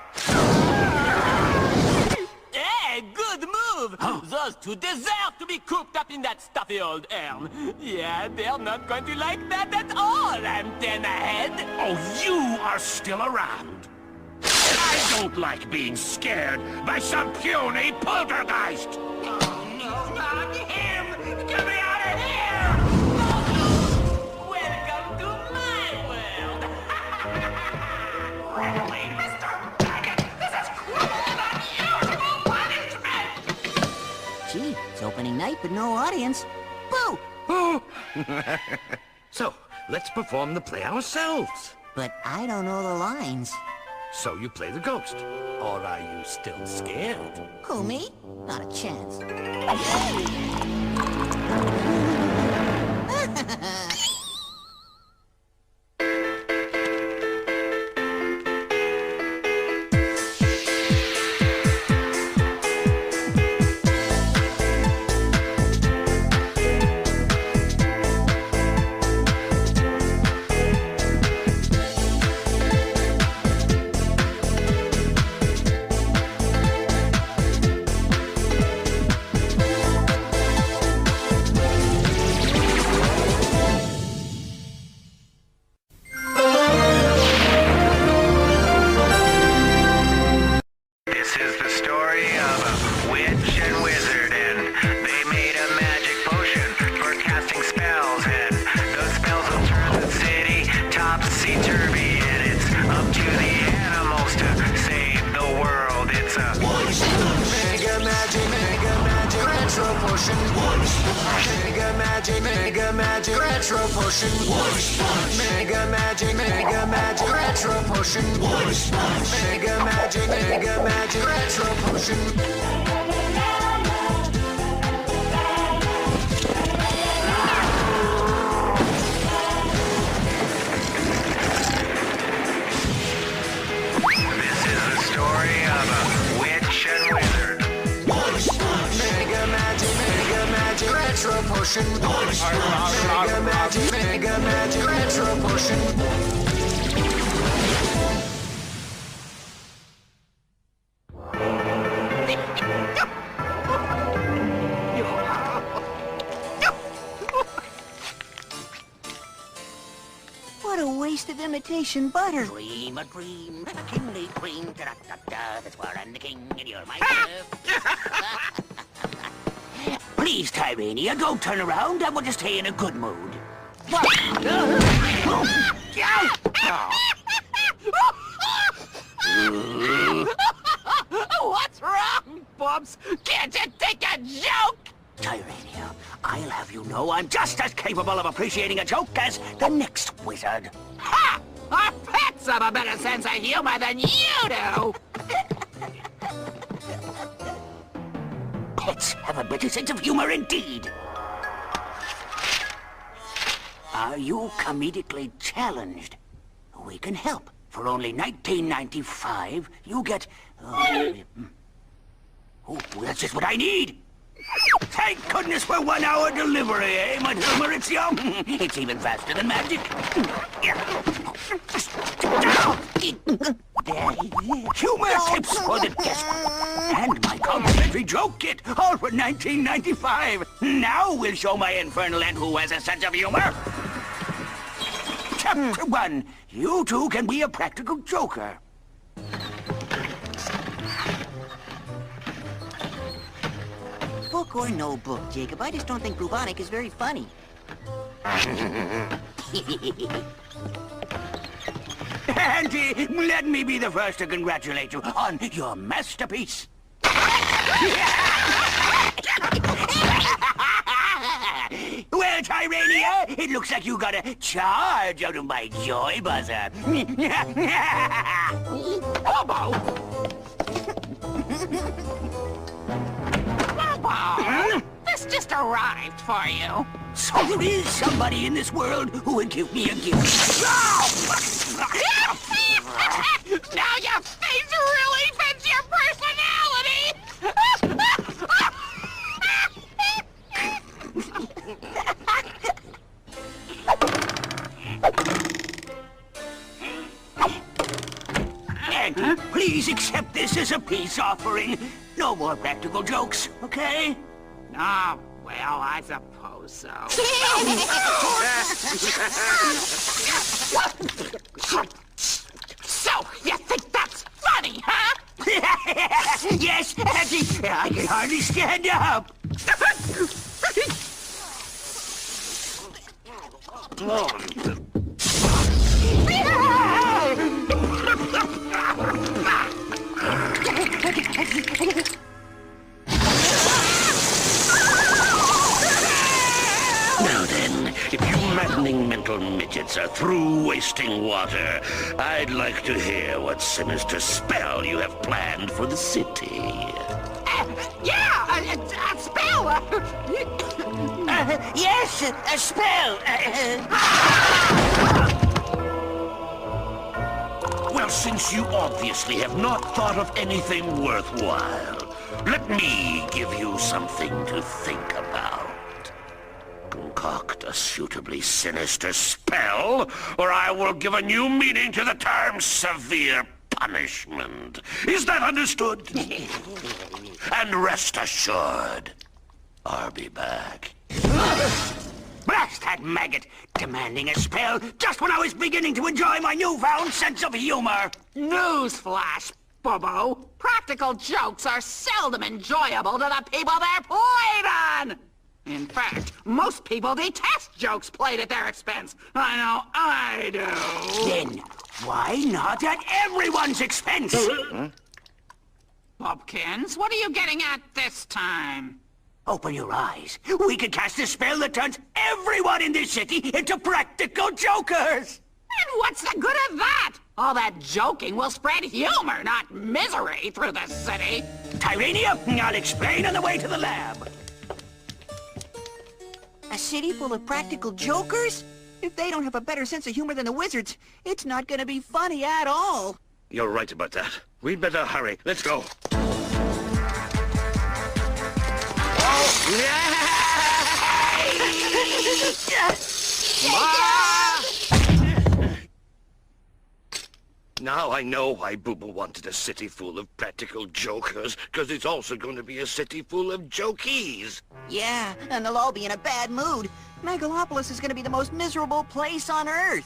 Hey, good move! Those two deserve to be cooped up in that stuffy old urn. Yeah, they're not going to like that at all, Antenna Head. Oh, you are still around. I don't like being scared by some puny poltergeist. Oh, no, not him! Get me out of here! Welcome to my world! Really, Mr. Maggot? This is cruel and unusual punishment! Gee, it's opening night, but no audience. Boo! Oh. So, let's perform the play ourselves. But I don't know the lines. So you play the ghost. Or are you still scared? Who, me? Not a chance. This is the story of a witch and wizard, and they made a magic potion for casting spells, and those spells will turn the city topsy-turvy, and it's up to the animals to save the world. It's a Mega magic retro potion. Mega magic retro potion. Mega magic retro potion. Mega magic retro potion. This is the story of a witch and wizard. Mega magic retro potion. Mega magic retro potion. What a waste of imitation butter. Dream a dream, a kingly queen, da-da-da-da, that's where I'm the king and you're my Please, Tyrania, don't turn around. I want to stay in a good mood. What's wrong, Bubs? Can't you take a joke? Tyrania, I'll have you know I'm just as capable of appreciating a joke as the next wizard. Ha! Our pets have a better sense of humor than you do! Pets have a better sense of humor indeed. Are you comedically challenged? We can help. For only $19.95, you get... Oh, that's just what I need! Thank goodness for 1 hour delivery, eh, Maurizio? It's even faster than magic. Humor tips for the desperate. And my complimentary joke kit, all for $19.95. Now we'll show my infernal aunt who has a sense of humor. Chapter 1. You two can be a practical joker. Book or no book, Jacob, I just don't think bubonic is very funny. Auntie, let me be the first to congratulate you on your masterpiece. Well, Tyrania, it looks like you got a charge out of my joy buzzer. Bobo! Bobo! This just arrived for you. So there is somebody in this world who would give me a gift. Now your face really fits your personality! Auntie, please accept this as a peace offering. No more practical jokes, okay? Ah, well, I suppose so. So, you think that's funny, huh? Yes, Auntie, I can hardly stand up. Now then, if you maddening mental midgets are through wasting water, I'd like to hear what sinister spell you have planned for the city. A spell! Yes, a spell. Well, since you obviously have not thought of anything worthwhile, let me give you something to think about. Concoct a suitably sinister spell, or I will give a new meaning to the term severe punishment. Is that understood? And rest assured, I'll be back. Blast that maggot! Demanding a spell just when I was beginning to enjoy my newfound sense of humor! Newsflash, Bobo. Practical jokes are seldom enjoyable to the people they're played on! In fact, most people detest jokes played at their expense. I know I do. Then, why not at everyone's expense? Bobkins, what are you getting at this time? Open your eyes. We could cast a spell that turns everyone in this city into practical jokers! And what's the good of that? All that joking will spread humor, not misery, through the city. Tyrania, I'll explain on the way to the lab. A city full of practical jokers? If they don't have a better sense of humor than the wizards, it's not gonna be funny at all. You're right about that. We'd better hurry. Let's go. Now I know why Boo Boo wanted a city full of practical jokers, because it's also going to be a city full of jokies. Yeah, and they'll all be in a bad mood. Megalopolis is gonna be the most miserable place on Earth.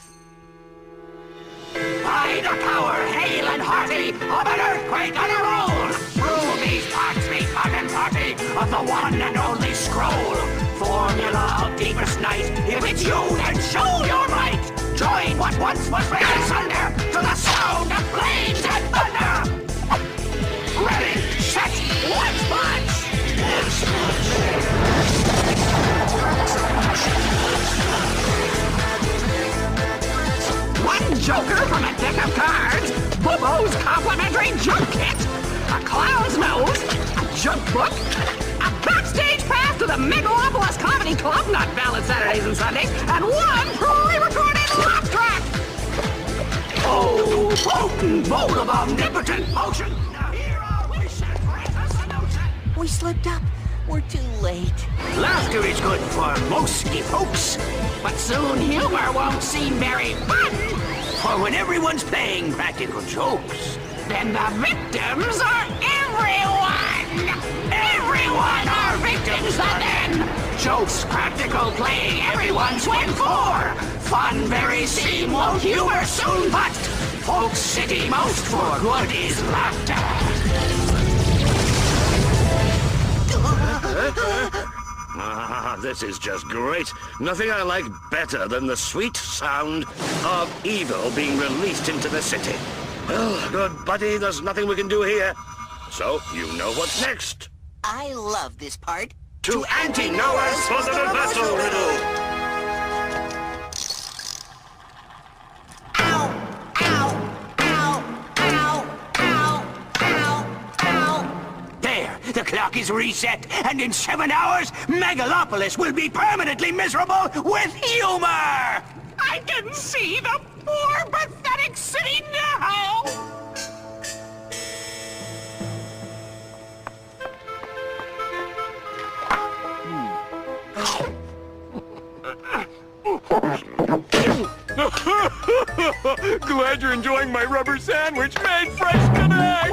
By the power, hail and hearty, of an earthquake on a roll! Through these parts, the fucking party of the one and only scroll. Formula of deepest night, if it's you, then show your might! Join what once was red asunder to the sound of flames and thunder! Ready, set, Wunshpunsh! One joker from a deck of cards, Bobo's complimentary jump kit, a clown's nose, a jump book, a backstage pass to the Megalopolis Comedy Club, not valid Saturdays and Sundays, and one pre-recorded laugh track! Oh, potent bowl of omnipotent potion! Now here our wish and grant us solution! We slipped up. We're too late. Laughter is good for mosty folks, but soon humor won't seem very fun! For when everyone's playing practical jokes, then the victims are everyone! Everyone are victims then! Jokes practical playing everyone swim for! Fun very soon, won't humor soon, but folks city most for good is laughter! Ah, this is just great. Nothing I like better than the sweet sound of evil being released into the city. Well, good buddy, there's nothing we can do here. So, you know what's next. I love this part. To Anti-Noahs for the reversal riddle! There, the clock is reset, and in 7 hours, Megalopolis will be permanently miserable with humor! I can see the poor, pathetic city now! Glad you're enjoying my rubber sandwich made fresh today!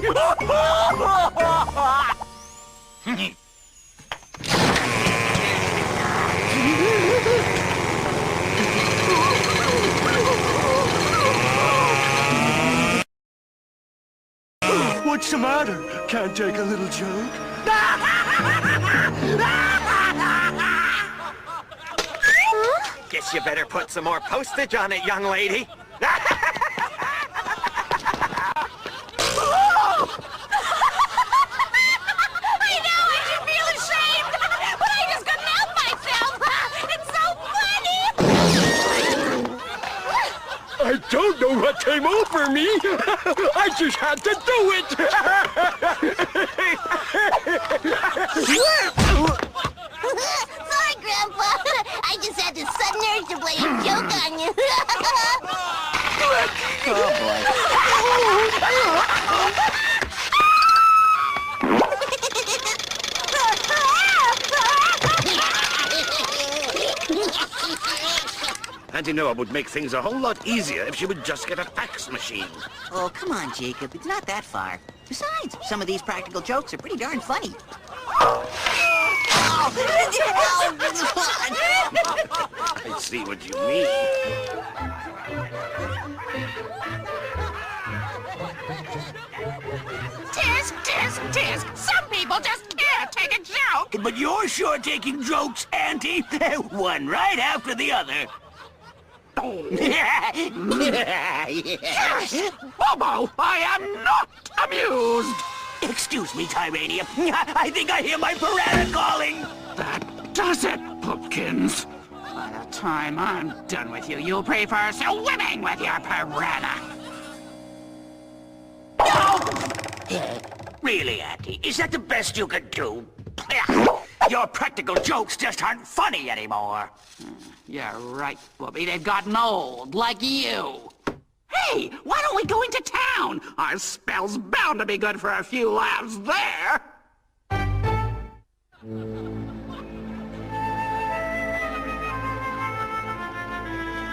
What's the matter? Can't take a little joke? Guess you better put some more postage on it, young lady. I know, I should feel ashamed, but I just couldn't help myself. It's so funny. I don't know what came over me. I just had to do it. Sorry, Grandpa. I just had this sudden urge to play a joke on you. Auntie Noah would make things a whole lot easier if she would just get a fax machine. Oh, come on, Jacob. It's not that far. Besides, some of these practical jokes are pretty darn funny. I see what you mean. Tisk, tisk, tisk. Some people just can't take a joke. But you're sure taking jokes, Auntie. One right after the other. Yes! Bobo, I am not amused! Excuse me, Tyrania. I think I hear my piranha calling. That does it, Pumpkins. By the time I'm done with you, you'll prefer swimming with your piranha. Really, Auntie? Is that the best you could do? Your practical jokes just aren't funny anymore. You're right, Bobby. They've gotten old, like you. Hey, why don't we go into town? Our spell's bound to be good for a few laughs there.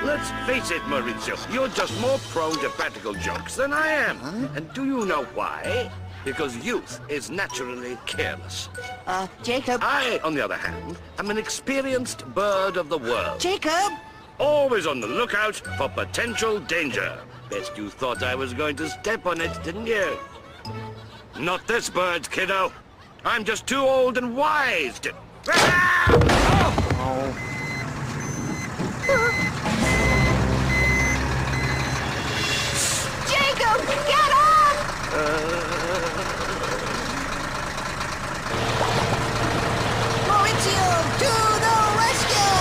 Let's face it, Maurizio, you're just more prone to practical jokes than I am. And do you know why? Because youth is naturally careless. Jacob. I, on the other hand, am an experienced bird of the world. Jacob! Always on the lookout for potential danger. Bet you thought I was going to step on it, didn't you? Not this bird, kiddo. I'm just too old and wise to... Jacob, get up! Maurizio, to the rescue!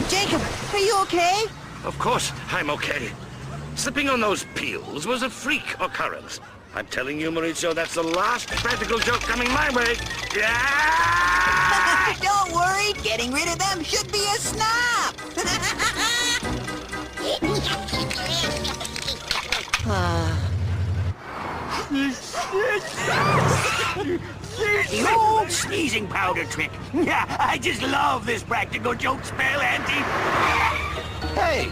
Jacob, are you okay? Of course I'm okay. Slipping on those peels was a freak occurrence. I'm telling you, Maurizio, that's the last practical joke coming my way. Yeah! Don't worry, getting rid of them should be a snap! The old sneezing powder trick. Yeah, I just love this practical joke spell, Auntie. Hey!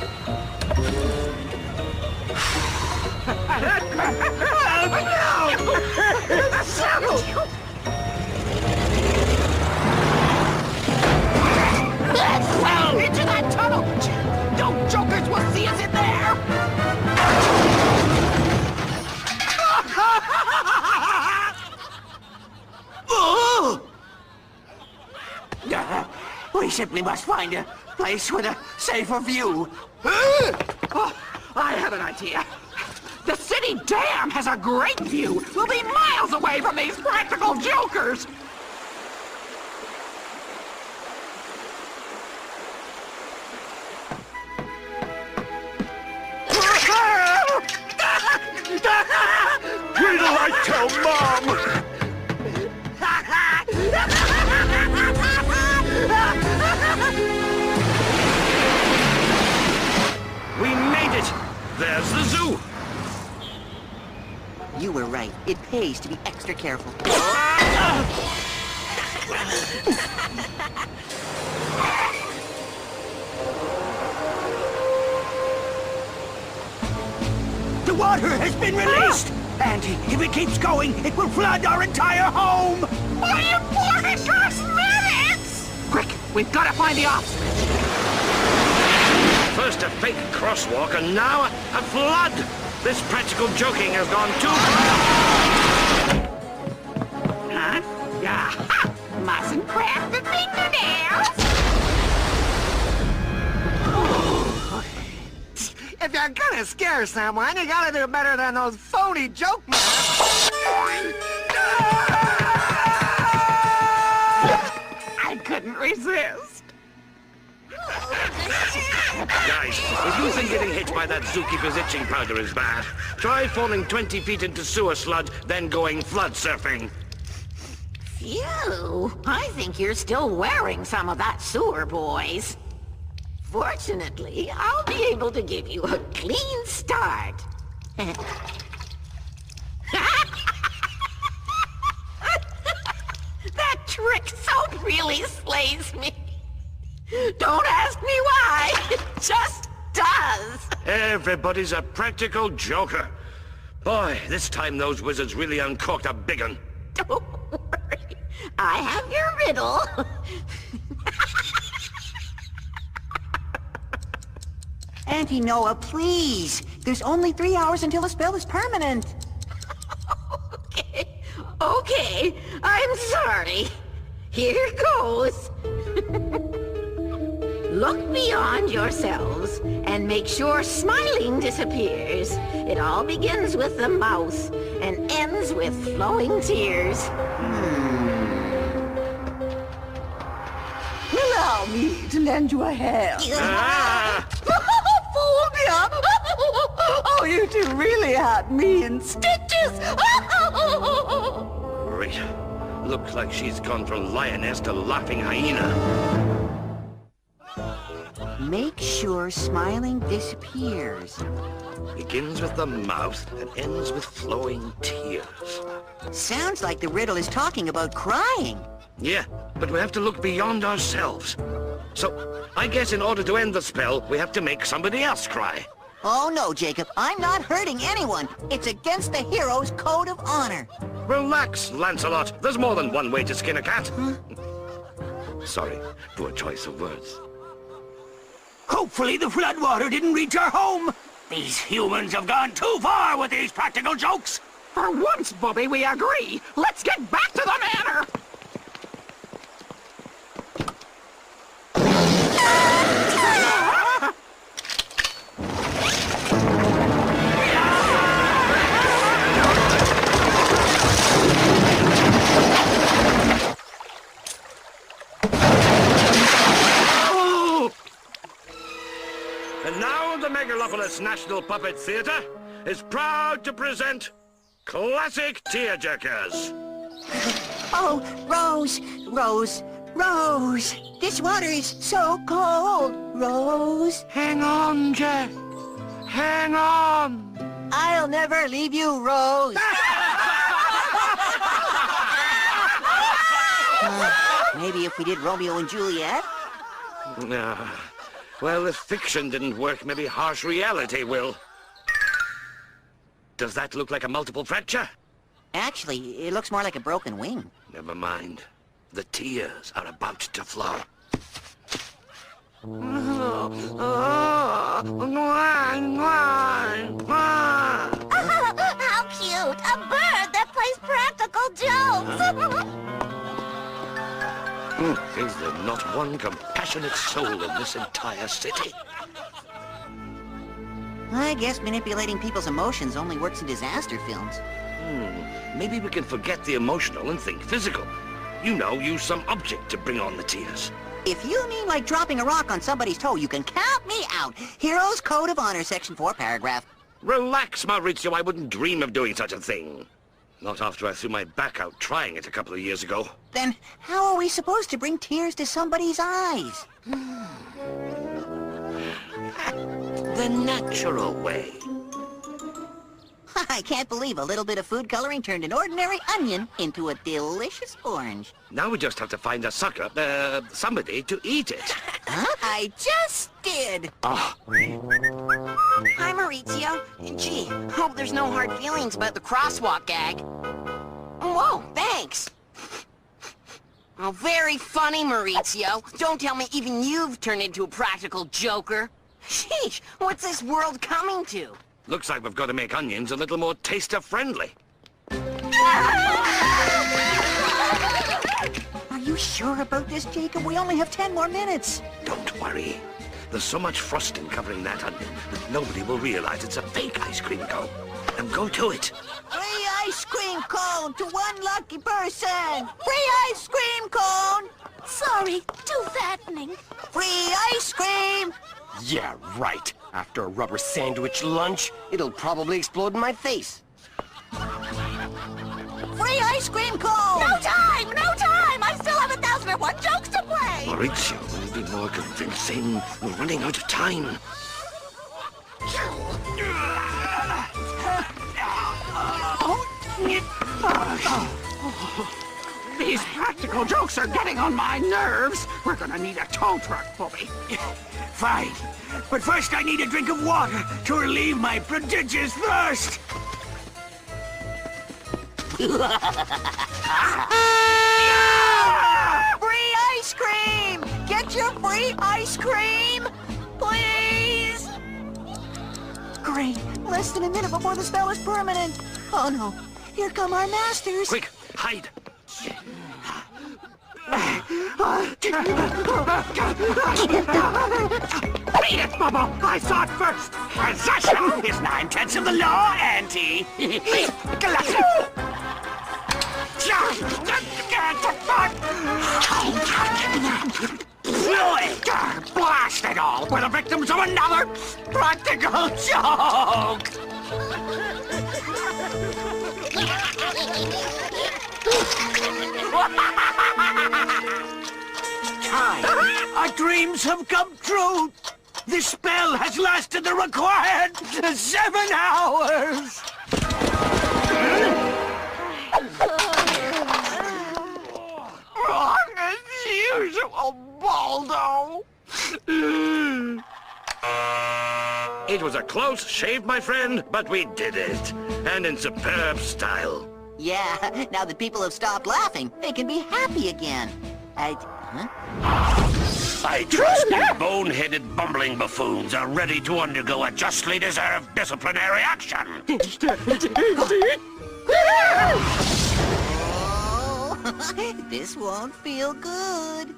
Into that tunnel! Those jokers will see us in there! simply must find a place with a safer view. Oh, I have an idea. The city dam has a great view. We'll be miles away from these practical jokers. Wait till I tell Mom! We made it! There's the zoo! You were right. It pays to be extra careful. The water has been released! And if it keeps going, it will flood our entire home! What are you blocking cosmetics? Quick, we've got to find the off switch. First a fake crosswalk, and now a flood! This practical joking has gone too far! Huh? Yeah. Mustn't crack the fingernails! If you're gonna scare someone, you gotta do better than those phony joke masks. I couldn't resist. Guys, if you think getting hit by that zookeeper's itching powder is bad, try falling 20 feet into sewer sludge, then going flood surfing. Phew, I think you're still wearing some of that sewer, boys. Fortunately, I'll be able to give you a clean start. That trick soap really slays me. Don't ask me why, it just does. Everybody's a practical joker. Boy, this time those wizards really uncorked a big one. Don't worry, I have your riddle. Auntie Noah, please. There's only 3 hours until the spell is permanent. Okay, I'm sorry. Here goes. Look beyond yourselves and make sure smiling disappears. It all begins with the mouth and ends with flowing tears. Allow me to lend you a hand. Fulvia! Oh, you two really had me in stitches! Great. Looks like she's gone from lioness to laughing hyena. Make sure smiling disappears. Begins with the mouth and ends with flowing tears. Sounds like the riddle is talking about crying. Yeah, but we have to look beyond ourselves. So, I guess in order to end the spell, we have to make somebody else cry. Oh no, Jacob, I'm not hurting anyone. It's against the hero's code of honor. Relax, Lancelot. There's more than one way to skin a cat. Sorry, poor choice of words. Hopefully the floodwater didn't reach our home. These humans have gone too far with these practical jokes. For once, Bobby, we agree. Let's get back to the manor. And now the Megalopolis National Puppet Theatre is proud to present Classic Tearjerkers. Oh, Rose, Rose, Rose. This water is so cold, Rose. Hang on, Jack. Hang on. I'll never leave you, Rose. Maybe if we did Romeo and Juliet? Well, if fiction didn't work, maybe harsh reality will. Does that look like a multiple fracture? Actually, it looks more like a broken wing. Never mind. The tears are about to flow. How cute! A bird that plays practical jokes! Is there not one compassionate soul in this entire city? I guess manipulating people's emotions only works in disaster films. Maybe we can forget the emotional and think physical. You know, use some object to bring on the tears. If you mean like dropping a rock on somebody's toe, you can count me out. Heroes Code of Honor, Section 4, paragraph. Relax, Maurizio. I wouldn't dream of doing such a thing. Not after I threw my back out trying it a couple of years ago. Then how are we supposed to bring tears to somebody's eyes? The natural way. I can't believe a little bit of food coloring turned an ordinary onion into a delicious orange. Now we just have to find a sucker, somebody to eat it. Huh? I just did. Oh. Hi, Maurizio. Gee, hope there's no hard feelings about the crosswalk gag. Whoa, thanks. Oh, very funny, Maurizio. Don't tell me even you've turned into a practical joker. Sheesh, what's this world coming to? Looks like we've got to make onions a little more taster-friendly. Are you sure about this, Jacob? We only have 10 more minutes. Don't worry. There's so much frosting covering that onion that nobody will realize it's a fake ice cream cone. Now go to it. Free ice cream cone to one lucky person. Free ice cream cone. Sorry, too fattening. Free ice cream. Yeah, right. After a rubber sandwich lunch, it'll probably explode in my face. Free ice cream cone. No time! No time! I still have 1,001 jokes to play! Maurizio, will be more convincing. We're running out of time. These practical jokes are getting on my nerves. We're gonna need a tow truck, Bobby. Fine. But first I need a drink of water to relieve my prodigious thirst. Free ice cream! Get your free ice cream! Please! Great. Less than a minute before the spell is permanent. Oh no. Here come our masters. Quick, hide. Read it, Bubba! I saw it first! Possession is 9/10 of the law, Auntie! Blast it all! We're the victims of another practical joke! Our dreams have come true. This spell has lasted the required 7 hours. Wrong as usual, Baldo! It was a close shave, my friend, but we did it. And in superb style. Yeah, now that people have stopped laughing, they can be happy again. Huh? I trust you bone-headed bumbling buffoons are ready to undergo a justly deserved disciplinary action. Oh, this won't feel good.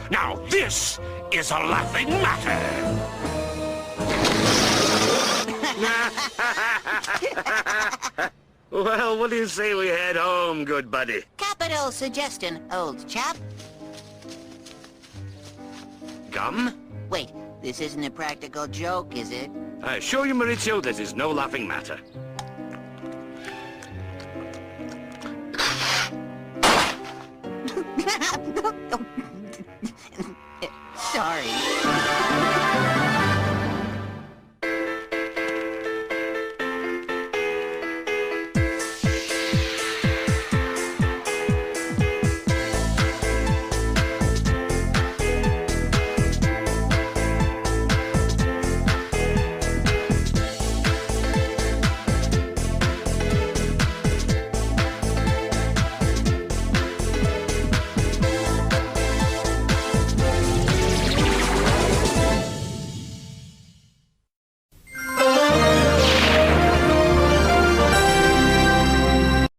Now this is a laughing matter. Well, what do you say we head home, good buddy? Capital suggestion, old chap. Gum? Wait, this isn't a practical joke, is it? I assure you, Maurizio, this is no laughing matter.